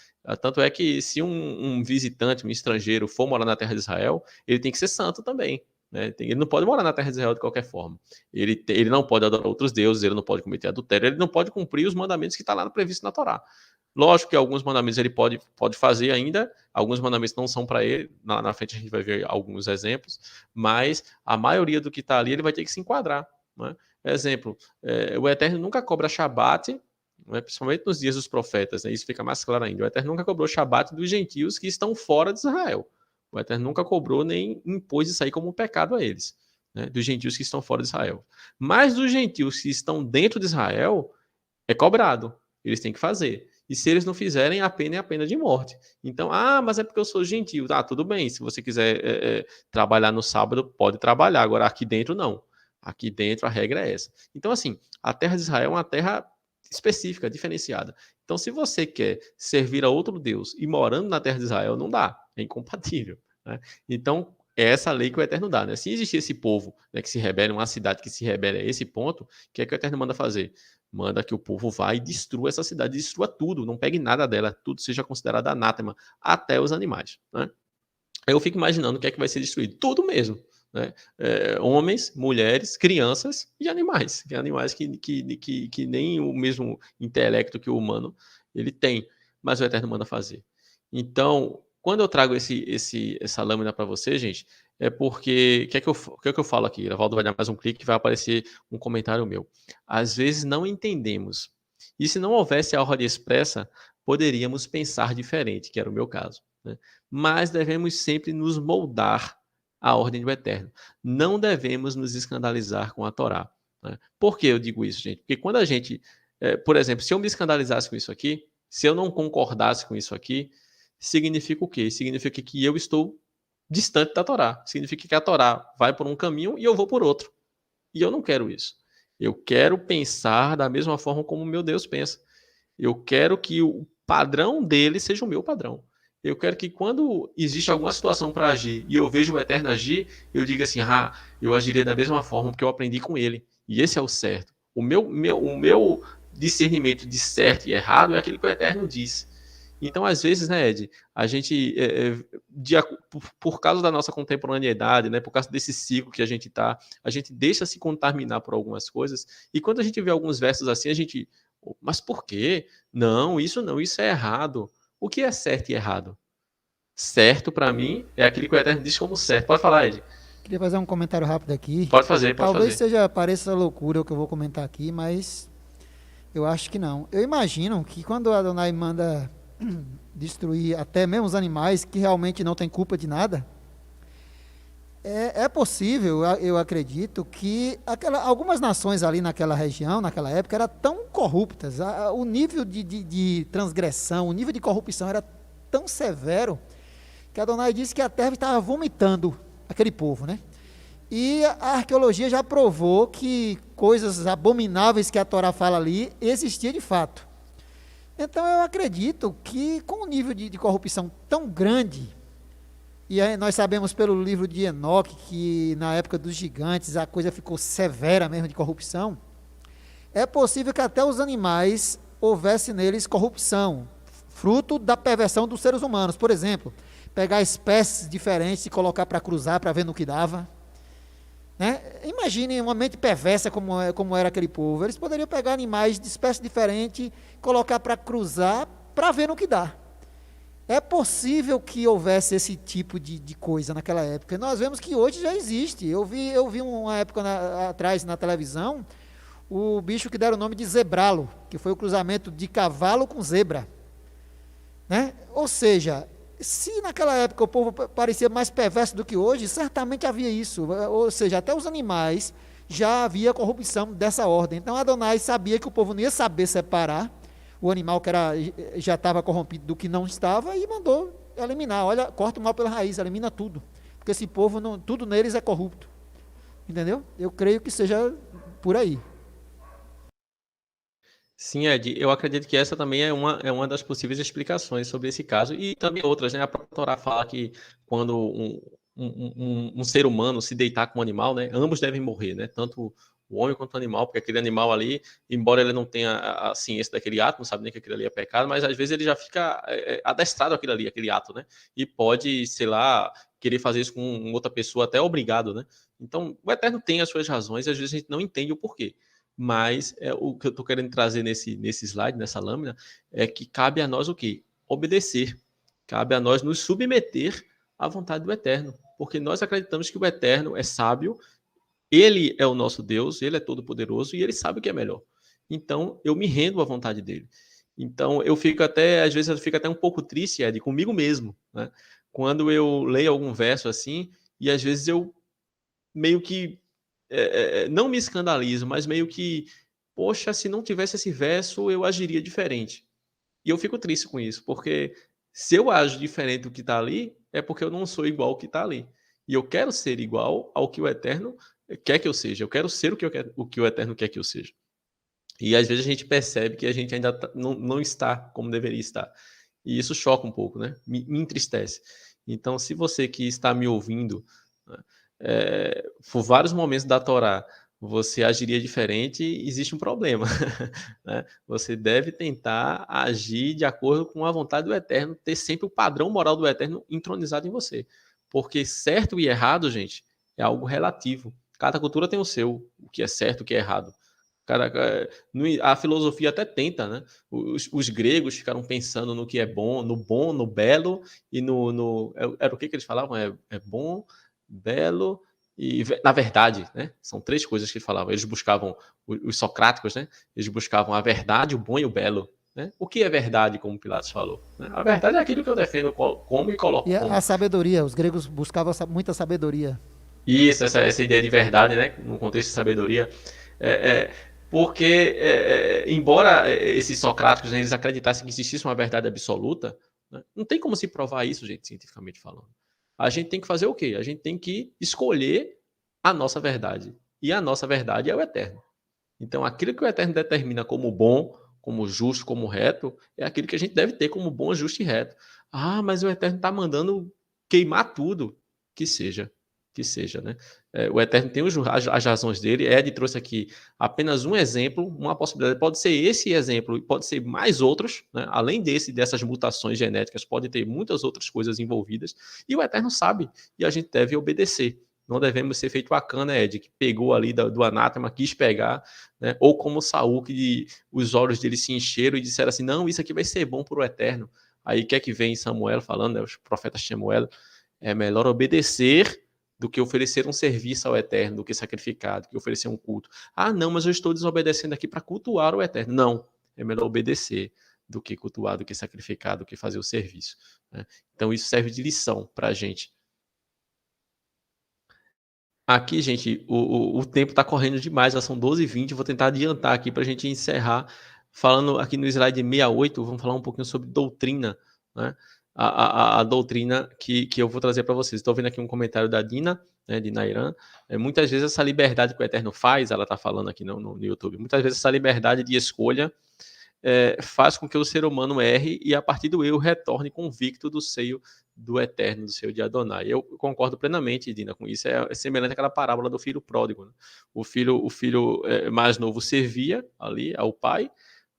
Tanto é que se um visitante, um estrangeiro, for morar na terra de Israel, ele tem que ser santo também. Né? Ele não pode morar na terra de Israel de qualquer forma. Ele não pode adorar outros deuses, ele não pode cometer adultério, ele não pode cumprir os mandamentos que está lá previsto na Torá. Lógico que alguns mandamentos ele pode fazer ainda, alguns mandamentos não são para ele, na frente a gente vai ver alguns exemplos, mas a maioria do que está ali ele vai ter que se enquadrar. Né? Exemplo, o Eterno nunca cobra Shabat, né, principalmente nos dias dos profetas, né, isso fica mais claro ainda. O Eterno nunca cobrou Shabat dos gentios que estão fora de Israel. O Eterno nunca cobrou nem impôs isso aí como um pecado a eles, né, dos gentios que estão fora de Israel. Mas dos gentios que estão dentro de Israel, é cobrado. Eles têm que fazer. E se eles não fizerem, a pena é a pena de morte. Então, mas é porque eu sou gentil. Tudo bem. Se você quiser trabalhar no sábado, pode trabalhar. Agora, aqui dentro, não. Aqui dentro, a regra é essa. Então, assim, a terra de Israel é uma terra específica, diferenciada. Então, se você quer servir a outro Deus e morando na terra de Israel, não dá. É incompatível. Né? Então, é essa lei que o Eterno dá. Né? Se existir esse povo, né, que se rebela, uma cidade que se rebela a esse ponto, o que é que o Eterno manda fazer? Manda que o povo vá e destrua essa cidade, destrua tudo, não pegue nada dela, tudo seja considerado anátema, até os animais. Né? Eu fico imaginando o que é que vai ser destruído. Tudo mesmo. Né? Homens, mulheres, crianças e animais. Que animais que nem o mesmo intelecto que o humano ele tem, mas o Eterno manda fazer. Então, quando eu trago essa lâmina para você, gente, é porque, o que é que eu falo aqui? A Valdo vai dar mais um clique e vai aparecer um comentário meu. Às vezes não entendemos. E se não houvesse a ordem expressa, poderíamos pensar diferente, que era o meu caso. Né? Mas devemos sempre nos moldar à ordem do Eterno. Não devemos nos escandalizar com a Torá. Né? Por que eu digo isso, gente? Porque quando a gente, por exemplo, se eu me escandalizasse com isso aqui, se eu não concordasse com isso aqui, significa o quê? Significa que eu estou distante da Torá. Significa que a Torá vai por um caminho e eu vou por outro. E eu não quero isso. Eu quero pensar da mesma forma como o meu Deus pensa. Eu quero que o padrão dele seja o meu padrão. Eu quero que quando existe alguma situação para agir e eu vejo o Eterno agir, eu diga assim, eu agiria da mesma forma porque eu aprendi com ele. E esse é o certo. O meu discernimento de certo e errado é aquilo que o Eterno diz. Então, às vezes, né, Ed, a gente, por causa da nossa contemporaneidade, né, por causa desse ciclo que a gente está, a gente deixa se contaminar por algumas coisas, e quando a gente vê alguns versos assim, a gente, mas por quê? Não, isso é errado. O que é certo e errado? Certo, para mim, é aquilo que o Eterno diz como certo. Pode falar, Ed. Queria fazer um comentário rápido aqui. Pode fazer. Talvez pareça loucura o que eu vou comentar aqui, mas eu acho que não. Eu imagino que quando a Adonai manda destruir até mesmo os animais que realmente não têm culpa de nada, é possível, eu acredito, que algumas nações ali naquela região, naquela época, eram tão corruptas, o nível de transgressão, o nível de corrupção era tão severo, que Adonai disse que a terra estava vomitando aquele povo, né? E a arqueologia já provou que coisas abomináveis que a Torá fala ali, existia de fato. Então eu acredito que com um nível de corrupção tão grande, E aí nós sabemos pelo livro de Enoque que na época dos gigantes a coisa ficou severa mesmo de corrupção. É possível que até os animais houvesse neles corrupção, fruto da perversão dos seres humanos. Por exemplo, pegar espécies diferentes e colocar para cruzar para ver no que dava. Né? Imagine uma mente perversa como era aquele povo. Eles poderiam pegar animais de espécie diferente, colocar para cruzar para ver no que dá. É possível que houvesse esse tipo de coisa naquela época. Nós vemos que hoje já existe. Eu vi uma época atrás na televisão o bicho que deram o nome de zebralo, que foi o cruzamento de cavalo com zebra. Né? Ou seja, se naquela época o povo parecia mais perverso do que hoje, certamente havia isso. Ou seja, até os animais já havia corrupção dessa ordem. Então Adonai sabia que o povo não ia saber separar o animal que já estava corrompido do que não estava e mandou eliminar. Olha, corta o mal pela raiz, elimina tudo. Porque esse povo, tudo neles é corrupto. Entendeu? Eu creio que seja por aí. Sim, Ed, eu acredito que essa também é uma das possíveis explicações sobre esse caso, e também outras, né? A própria Torá fala que quando um ser humano se deitar com um animal, né? Ambos devem morrer, né? Tanto o homem quanto o animal, porque aquele animal ali, embora ele não tenha a ciência daquele ato, não sabe nem que aquilo ali é pecado, mas às vezes ele já fica adestrado àquilo ali, aquele ato, né? E pode, sei lá, querer fazer isso com outra pessoa, até obrigado, né? Então, o Eterno tem as suas razões, e às vezes a gente não entende o porquê. Mas o que eu estou querendo trazer nesse slide, nessa lâmina, é que cabe a nós o quê? Obedecer. Cabe a nós nos submeter à vontade do Eterno. Porque nós acreditamos que o Eterno é sábio, ele é o nosso Deus, ele é todo-poderoso e ele sabe o que é melhor. Então, eu me rendo à vontade dele. Então, às vezes eu fico até um pouco triste, Ed, comigo mesmo, né? Quando eu leio algum verso assim, e às vezes eu meio que não me escandalizo, mas meio que, poxa, se não tivesse esse verso, eu agiria diferente. E eu fico triste com isso, porque se eu ajo diferente do que está ali, é porque eu não sou igual ao que está ali. E eu quero ser igual ao que o Eterno quer que eu seja. Eu quero ser o que o Eterno quer que eu seja. E às vezes a gente percebe que a gente ainda não está como deveria estar. E isso choca um pouco, né? Me entristece. Então, se você que está me ouvindo, né, por vários momentos da Torá, você agiria diferente, existe um problema. Né? Você deve tentar agir de acordo com a vontade do Eterno, ter sempre o padrão moral do Eterno entronizado em você. Porque certo e errado, gente, é algo relativo. Cada cultura tem o seu, o que é certo e o que é errado. A filosofia até tenta, né? Os gregos ficaram pensando no que é bom, no belo e era o que eles falavam? É bom, belo e na verdade, né? São três coisas que eles falavam. Eles buscavam, os socráticos, né? Eles buscavam a verdade, o bom e o belo. Né? O que é verdade, como Pilatos falou? Né? A verdade é aquilo que eu defendo como e coloco E como. a sabedoria, os gregos buscavam muita sabedoria. Isso, essa ideia de verdade, né? No contexto de sabedoria. É, porque, embora esses socráticos, né, eles acreditassem que existisse uma verdade absoluta, né, não tem como se provar isso, gente, cientificamente falando. A gente tem que fazer o quê? A gente tem que escolher a nossa verdade. E a nossa verdade é o Eterno. Então, aquilo que o Eterno determina como bom, como justo, como reto, é aquilo que a gente deve ter como bom, justo e reto. Ah, mas o Eterno está mandando queimar tudo. Que seja, né? O Eterno tem as razões dele. Ed trouxe aqui apenas um exemplo, uma possibilidade. Pode ser esse exemplo, pode ser mais outros, né? Além dessas mutações genéticas, pode ter muitas outras coisas envolvidas. E o Eterno sabe, e a gente deve obedecer. Não devemos ser feito Acã, né, Ed, que pegou ali do anátema, quis pegar, né? Ou como Saul, que os olhos dele se encheram e disseram assim: não, isso aqui vai ser bom para o Eterno. Aí quer que vem Samuel falando, né? Os profetas Samuel, é melhor obedecer do que oferecer um serviço ao Eterno, do que sacrificar, do que oferecer um culto. Ah, não, mas eu estou desobedecendo aqui para cultuar o Eterno. Não, é melhor obedecer do que cultuar, do que sacrificar, do que fazer o serviço. Né? Então isso serve de lição para a gente. Aqui, gente, o tempo está correndo demais, já são 12h20, vou tentar adiantar aqui para a gente encerrar. Falando aqui no slide 68, vamos falar um pouquinho sobre doutrina, né? A doutrina que eu vou trazer para vocês. Estou vendo aqui um comentário da Dina, né, de Nairan. Muitas vezes essa liberdade que o Eterno faz, ela está falando aqui no YouTube, muitas vezes essa liberdade de escolha faz com que o ser humano erre e a partir do erro retorne convicto do seio do Eterno, do seio de Adonai. Eu concordo plenamente, Dina, com isso. É semelhante àquela parábola do filho pródigo, né? O filho mais novo servia ali ao pai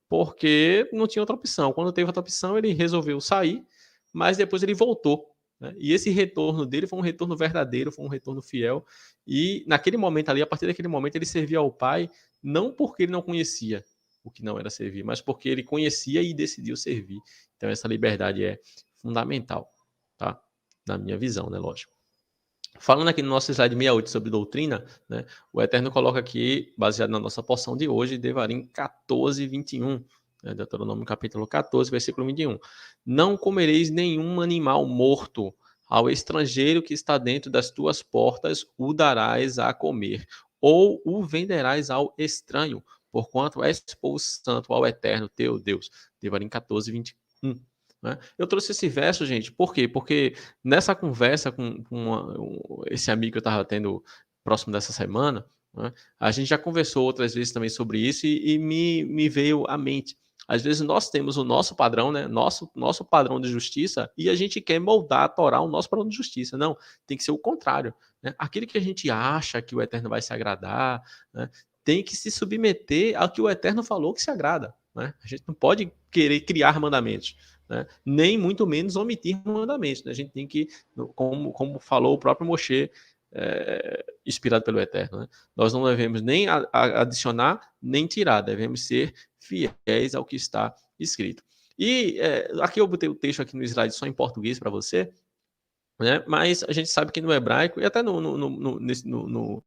porque não tinha outra opção. Quando teve outra opção, ele resolveu sair, mas depois ele voltou, né? E esse retorno dele foi um retorno verdadeiro, foi um retorno fiel. E naquele momento ali, a partir daquele momento, ele servia ao pai, não porque ele não conhecia o que não era servir, mas porque ele conhecia e decidiu servir. Então essa liberdade é fundamental, tá? Na minha visão, né? Lógico. Falando aqui no nosso slide 68 sobre doutrina, né, o Eterno coloca aqui, baseado na nossa porção de hoje, Devarim 14, 21, né, Deuteronômio capítulo 14, versículo 21. Não comereis nenhum animal morto, ao estrangeiro que está dentro das tuas portas o darás a comer, ou o venderás ao estranho, porquanto és povo santo ao Eterno teu Deus. Devarim 14, 21. Né? Eu trouxe esse verso, gente, por quê? Porque nessa conversa com esse amigo que eu estava tendo próximo dessa semana, né, a gente já conversou outras vezes também sobre isso e me veio à mente. Às vezes nós temos o nosso padrão, né, nosso padrão de justiça, e a gente quer moldar a Torá o nosso padrão de justiça. Não, tem que ser o contrário. Né? Aquilo que a gente acha que o Eterno vai se agradar, né, tem que se submeter ao que o Eterno falou que se agrada. Né? A gente não pode querer criar mandamentos. Né? Nem muito menos omitir mandamentos. Né? A gente tem que, como falou o próprio Moshe, inspirado pelo Eterno, né? Nós não devemos nem adicionar, nem tirar, devemos ser fiéis ao que está escrito. E aqui eu botei o texto aqui no slide só em português para você, né? Mas a gente sabe que no hebraico, e até no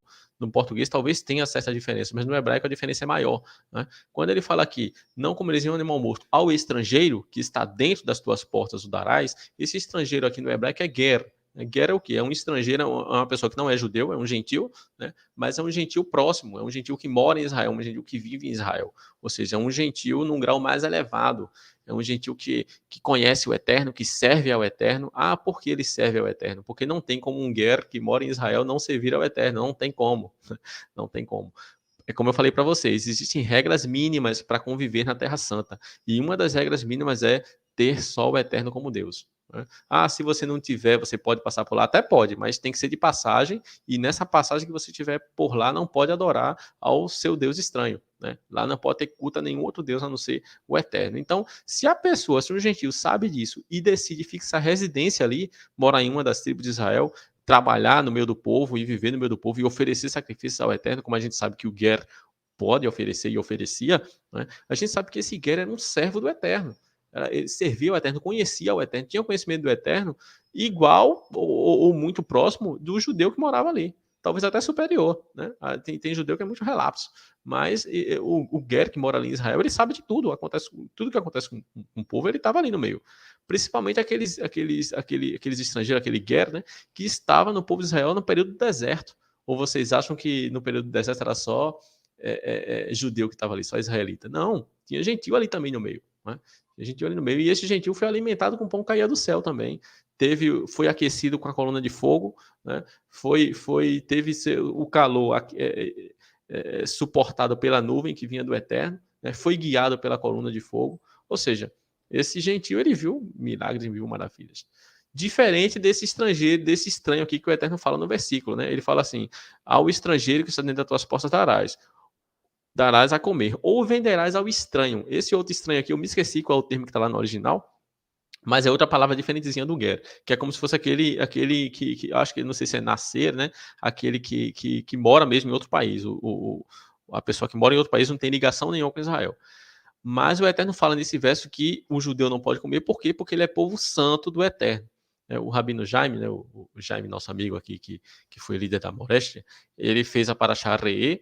português talvez tenha certa diferença, mas no hebraico a diferença é maior. Né? Quando ele fala aqui, não comereis nenhum animal morto ao estrangeiro que está dentro das tuas portas o darás, esse estrangeiro aqui no hebraico é ger. Ger é o quê? É um estrangeiro, é uma pessoa que não é judeu, é um gentil, né? Mas é um gentil próximo, é um gentil que mora em Israel, um gentil que vive em Israel. Ou seja, é um gentil num grau mais elevado. É um gentil que conhece o Eterno, que serve ao Eterno. Ah, por que ele serve ao Eterno? Porque não tem como um ger que mora em Israel não servir ao Eterno. Não tem como. Não tem como. É como eu falei para vocês, existem regras mínimas para conviver na Terra Santa. E uma das regras mínimas é ter só o Eterno como Deus. Né? Ah, se você não tiver, você pode passar por lá? Até pode, mas tem que ser de passagem. E nessa passagem que você tiver por lá, não pode adorar ao seu Deus estranho. Né? Lá não pode ter culto a nenhum outro Deus a não ser o Eterno. Então, se um gentil sabe disso e decide fixar residência ali, morar em uma das tribos de Israel, trabalhar no meio do povo e viver no meio do povo e oferecer sacrifícios ao Eterno, como a gente sabe que o ger pode oferecer e oferecia, né? A gente sabe que esse ger era um servo do Eterno. Ele servia ao Eterno, conhecia o Eterno, tinha conhecimento do Eterno igual ou muito próximo do judeu que morava ali. Talvez até superior, né? Tem judeu que é muito relapso, mas o ger que mora ali em Israel, ele sabe de tudo, tudo que acontece com o povo, ele estava ali no meio. Principalmente aqueles estrangeiros, aquele ger, né, que estava no povo de Israel no período do deserto. Ou vocês acham que no período do deserto era só judeu que estava ali, só israelita? Não, tinha gentil ali também no meio, né? Tinha gentil ali no meio, e esse gentil foi alimentado com pão que caía do céu também. Foi aquecido com a coluna de fogo, né? Teve o calor suportado pela nuvem que vinha do Eterno, né? Foi guiado pela coluna de fogo. Ou seja, esse gentil, ele viu milagres, viu maravilhas. Diferente desse estrangeiro, desse estranho aqui que o Eterno fala no versículo, né? Ele fala assim: ao estrangeiro que está dentro das tuas portas darás a comer, ou venderás ao estranho. Esse outro estranho aqui, eu me esqueci qual é o termo que está lá no original, mas é outra palavra diferentezinha do ger, que é como se fosse aquele que acho que não sei se é nascer, né? Aquele que mora mesmo em outro país. A pessoa que mora em outro país não tem ligação nenhuma com Israel. Mas o Eterno fala nesse verso que o judeu não pode comer, por quê? Porque ele é povo santo do Eterno. O Rabino Jaime, né, o Jaime, nosso amigo aqui, que foi líder da Morestia, ele fez a Parashá Re'eh,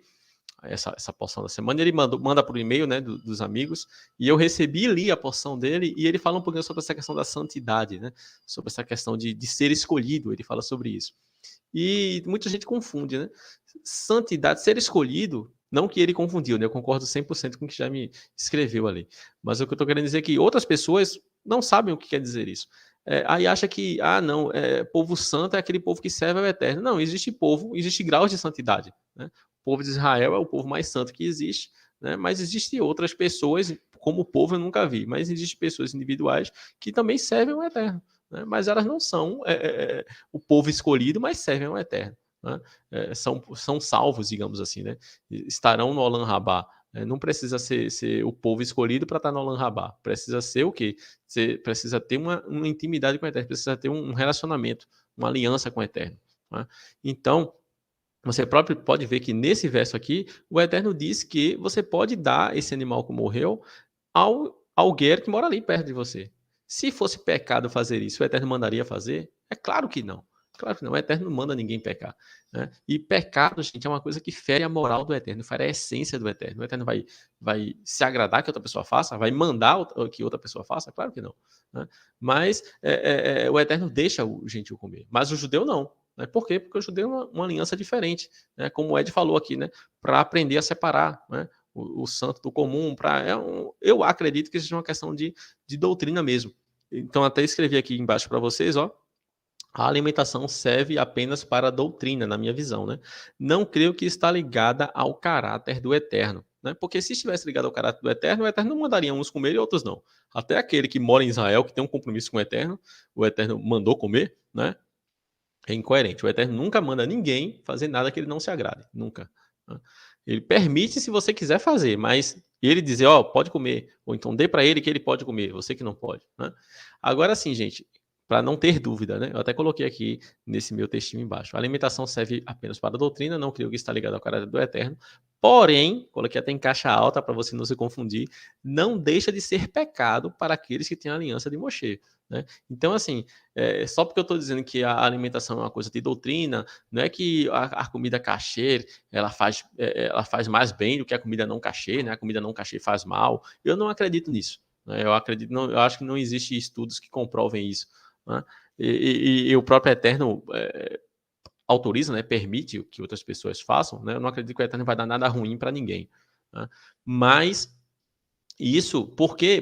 essa porção da semana, ele manda por e-mail, né, dos amigos, e eu recebi e li a porção dele, e ele fala um pouquinho sobre essa questão da santidade, né, sobre essa questão de ser escolhido, ele fala sobre isso. E muita gente confunde, né? Santidade, ser escolhido, não que ele confundiu, né? Eu concordo 100% com o que já me escreveu ali. Mas o que eu estou querendo dizer é que outras pessoas não sabem o que quer dizer isso. Aí acha que, não, povo santo é aquele povo que serve ao Eterno. Não, existe graus de santidade, né? O povo de Israel é o povo mais santo que existe, né? Mas existem outras pessoas, como povo eu nunca vi, mas existem pessoas individuais que também servem ao Eterno, né? Mas elas não são o povo escolhido, mas servem ao Eterno, né? São salvos, digamos assim, né? Estarão no Olam Rabá. Não precisa ser o povo escolhido para estar no Olam Rabá. Precisa ser o quê? Você precisa ter uma intimidade com o Eterno, precisa ter um relacionamento, uma aliança com o Eterno, né? Então, você próprio pode ver que nesse verso aqui, o Eterno diz que você pode dar esse animal que morreu ao guerreiro que mora ali perto de você. Se fosse pecado fazer isso, o Eterno mandaria fazer? É claro que não. Claro que não. O Eterno não manda ninguém pecar, né? E pecado, gente, é uma coisa que fere a moral do Eterno, fere a essência do Eterno. O Eterno vai se agradar que outra pessoa faça? Vai mandar que outra pessoa faça? Claro que não, né? Mas o Eterno deixa o gentil comer. Mas o judeu não. Né? Por quê? Porque o judeu é uma aliança diferente, né? Como o Ed falou aqui, né? Para aprender a separar, né? O santo do comum. Eu acredito que seja uma questão de doutrina mesmo. Então, até escrevi aqui embaixo para vocês, ó. A alimentação serve apenas para a doutrina, na minha visão, né? Não creio que está ligada ao caráter do Eterno, né? Porque se estivesse ligado ao caráter do Eterno, o Eterno não mandaria uns comer e outros não. Até aquele que mora em Israel, que tem um compromisso com o Eterno mandou comer, né? É incoerente. O Eterno nunca manda ninguém fazer nada que ele não se agrade. Nunca, né? Ele permite se você quiser fazer, mas ele dizer, ó, pode comer, ou então dê para ele que ele pode comer, você que não pode, né? Agora sim, gente, para não ter dúvida, né? Eu até coloquei aqui nesse meu textinho embaixo. A alimentação serve apenas para a doutrina, não creio que está ligado ao caráter do Eterno. Porém, coloquei até em caixa alta para você não se confundir, não deixa de ser pecado para aqueles que têm a aliança de Moshe, né? Então, assim, só porque eu estou dizendo que a alimentação é uma coisa de doutrina, não é que a comida kasher ela faz mais bem do que a comida não kasher, né? A comida não kasher faz mal. Eu não acredito nisso, né? Eu acho que não existe estudos que comprovem isso, né? E o próprio Eterno autoriza, né? Permite que outras pessoas façam, né? Eu não acredito que o Eterno vai dar nada ruim para ninguém, né? Mas isso, porque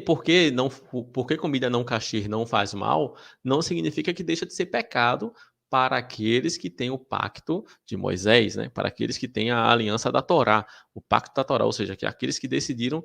comida não kasher não faz mal, não significa que deixa de ser pecado para aqueles que têm o pacto de Moisés, né? Para aqueles que têm a aliança da Torá, o pacto da Torá, ou seja, que aqueles que decidiram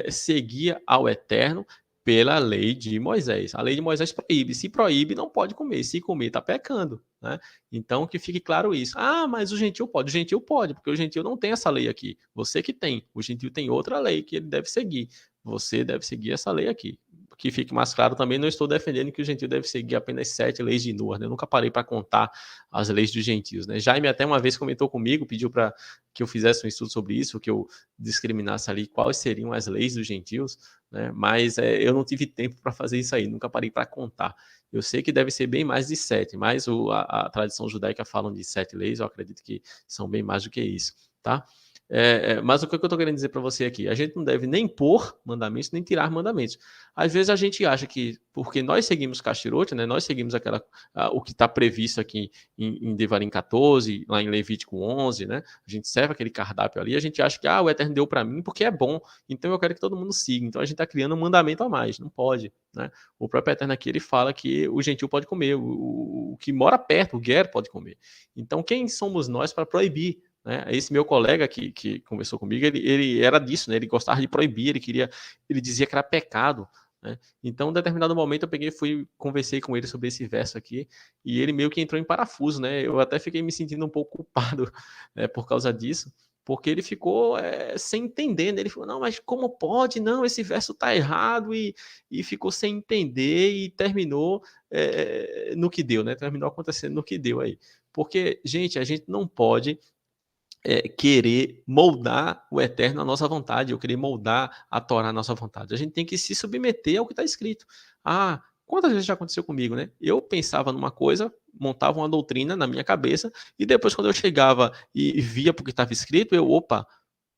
seguir ao Eterno pela lei de Moisés. A lei de Moisés proíbe. Se proíbe, não pode comer. Se comer, está pecando, né? Então, que fique claro isso. Ah, mas o gentil pode. O gentil pode, porque o gentil não tem essa lei aqui. Você que tem. O gentil tem outra lei que ele deve seguir. Você deve seguir essa lei aqui. Que fique mais claro também, não estou defendendo que o gentil deve seguir apenas 7 leis de Noa, né? Eu nunca parei para contar as leis dos gentios, né? Jaime até uma vez comentou comigo, pediu para que eu fizesse um estudo sobre isso, que eu discriminasse ali quais seriam as leis dos gentios, né? Mas eu não tive tempo para fazer isso aí, nunca parei para contar. Eu sei que deve ser bem mais de 7, mas a tradição judaica fala de 7 leis, eu acredito que são bem mais do que isso, tá? Mas o que eu estou querendo dizer para você aqui? A gente não deve nem pôr mandamentos, nem tirar mandamentos. Às vezes a gente acha que, porque nós seguimos Castirote, né, nós seguimos o que está previsto aqui em Devarim 14, lá em Levítico 11, né, a gente serve aquele cardápio ali, a gente acha que o Eterno deu para mim porque é bom, então eu quero que todo mundo siga. Então a gente está criando um mandamento a mais, não pode, né? O próprio Eterno aqui, ele fala que o gentil pode comer, o que mora perto, o guer pode comer. Então quem somos nós para proibir? Né? Esse meu colega que conversou comigo, ele era disso, né? Ele gostava de proibir, ele dizia que era pecado, né? Então, em determinado momento, eu peguei, conversei com ele sobre esse verso aqui, e ele meio que entrou em parafuso, né? Eu até fiquei me sentindo um pouco culpado, né, por causa disso, porque ele ficou sem entender, né? Ele falou, não, mas como pode? Não, esse verso tá errado, e ficou sem entender, e terminou no que deu, né? Terminou acontecendo no que deu aí. Porque, gente, a gente não pode querer moldar o Eterno à nossa vontade, ou querer moldar a Torá à nossa vontade. A gente tem que se submeter ao que está escrito. Quantas vezes já aconteceu comigo, né? Eu pensava numa coisa, montava uma doutrina na minha cabeça, e depois quando eu chegava e via porque estava escrito, opa,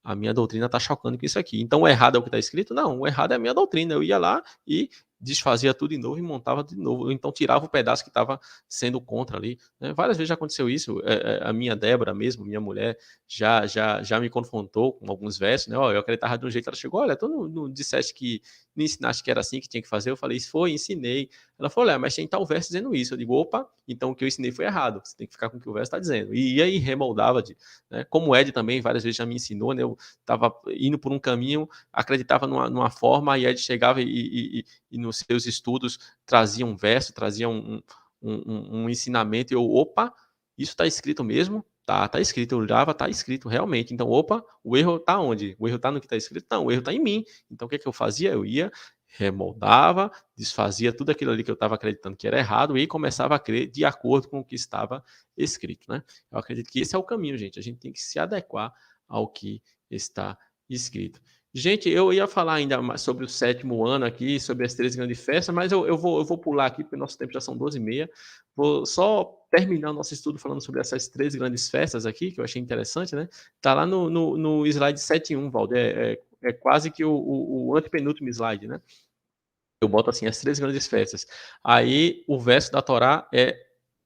a minha doutrina está chocando com isso aqui. Então o errado é o que está escrito? Não, o errado é a minha doutrina. Eu ia lá e desfazia tudo de novo e montava de novo. Ou então tirava o pedaço que estava sendo contra ali, né? Várias vezes já aconteceu isso. A minha Débora mesmo, minha mulher, já me confrontou com alguns versos, né? Eu acreditava de um jeito, ela chegou, olha, tu não disseste que, não ensinaste que era assim que tinha que fazer? Eu falei, ensinei. Ela falou, olha, mas tem tal verso dizendo isso. Eu digo, opa, então o que eu ensinei foi errado. Você tem que ficar com o que o verso está dizendo. E ia e remoldava, né? Como o Ed também várias vezes já me ensinou, né? Eu estava indo por um caminho, acreditava numa forma, e Ed chegava e nos seus estudos trazia um verso, trazia um ensinamento, e eu, opa, isso está escrito mesmo? Tá escrito, eu olhava, tá escrito realmente. Então, opa, o erro tá onde? O erro tá no que está escrito? Não, o erro tá em mim. Então, o que eu fazia? Eu ia, remoldava, desfazia tudo aquilo ali que eu estava acreditando que era errado e começava a crer de acordo com o que estava escrito, né? Eu acredito que esse é o caminho, gente. A gente tem que se adequar ao que está escrito. Gente, eu ia falar ainda mais sobre o 7º ano aqui, sobre as 3 grandes festas, mas eu vou pular aqui, porque nosso tempo já são 12h30. Vou só terminar o nosso estudo falando sobre essas 3 grandes festas aqui, que eu achei interessante, né? Tá lá no slide 7.1, Valdir. É quase que o antepenúltimo slide, né? Eu boto assim, as 3 grandes festas. Aí, o verso da Torá é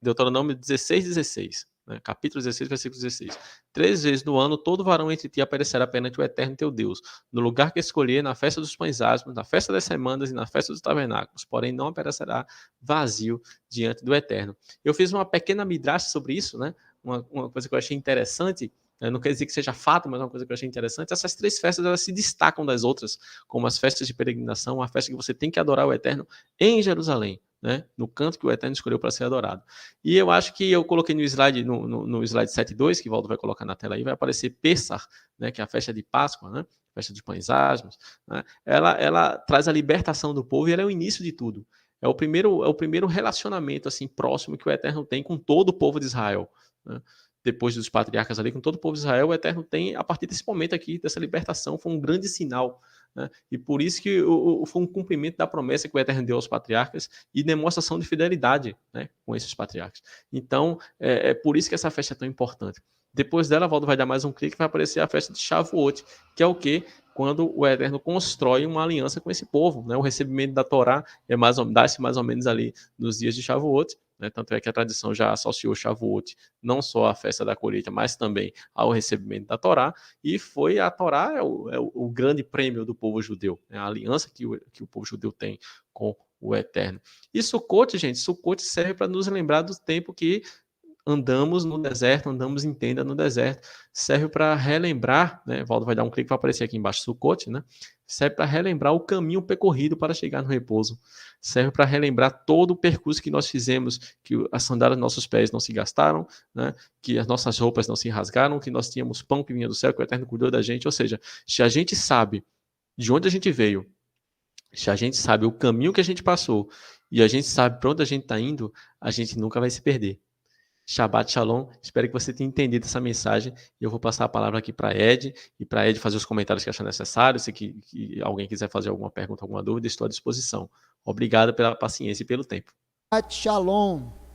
Deuteronômio 16:16. Né? Capítulo 16, versículo 16. 3 vezes no ano, todo varão entre ti aparecerá perante o Eterno teu Deus, no lugar que escolher, na festa dos pães asmos, na festa das semanas e na festa dos tabernáculos, porém não aparecerá vazio diante do Eterno. Eu fiz uma pequena midrash sobre isso, né? Uma coisa que eu achei interessante, não quer dizer que seja fato, mas é uma coisa que eu achei interessante. Essas 3 festas, elas se destacam das outras, como as festas de peregrinação, a festa que você tem que adorar o Eterno em Jerusalém, né? No canto que o Eterno escolheu para ser adorado. E eu acho que eu coloquei no slide, no slide 7.2, que o Valdo vai colocar na tela aí, vai aparecer Pessah, né? Que é a festa de Páscoa, né? Festa dos pães asmos, né? Ela traz a libertação do povo e ela é o início de tudo. É o primeiro relacionamento assim próximo que o Eterno tem com todo o povo de Israel, né? Depois dos patriarcas ali, com todo o povo de Israel, o Eterno tem, a partir desse momento aqui, dessa libertação, foi um grande sinal, né? E por isso que foi um cumprimento da promessa que o Eterno deu aos patriarcas e demonstração de fidelidade, né, com esses patriarcas. Então, é por isso que essa festa é tão importante. Depois dela, Valdo vai dar mais um clique e vai aparecer a festa de Shavuot, que é o quê? Quando o Eterno constrói uma aliança com esse povo, né? O recebimento da Torá dá-se mais ou menos ali nos dias de Shavuot, né? Tanto é que a tradição já associou Shavuot não só à festa da colheita, mas também ao recebimento da Torá, e foi a Torá é o grande prêmio do povo judeu, né? A aliança que o povo judeu tem com o Eterno. E Sukkot, gente, Sukkot serve para nos lembrar do tempo que andamos no deserto, andamos em tenda no deserto, serve para relembrar, né? Valdo vai dar um clique para aparecer aqui embaixo, Sukkot, né? Serve para relembrar o caminho percorrido para chegar no repouso, serve para relembrar todo o percurso que nós fizemos, que as sandálias dos nossos pés não se gastaram, né? Que as nossas roupas não se rasgaram, que nós tínhamos pão que vinha do céu, que o Eterno cuidou da gente, ou seja, se a gente sabe de onde a gente veio, se a gente sabe o caminho que a gente passou e a gente sabe para onde a gente está indo, a gente nunca vai se perder. Shabbat Shalom, espero que você tenha entendido essa mensagem e eu vou passar a palavra aqui para Ed e para Ed fazer os comentários que achar necessário. Se que alguém quiser fazer alguma pergunta, alguma dúvida, estou à disposição. Obrigado pela paciência e pelo tempo. Shabbat Shalom.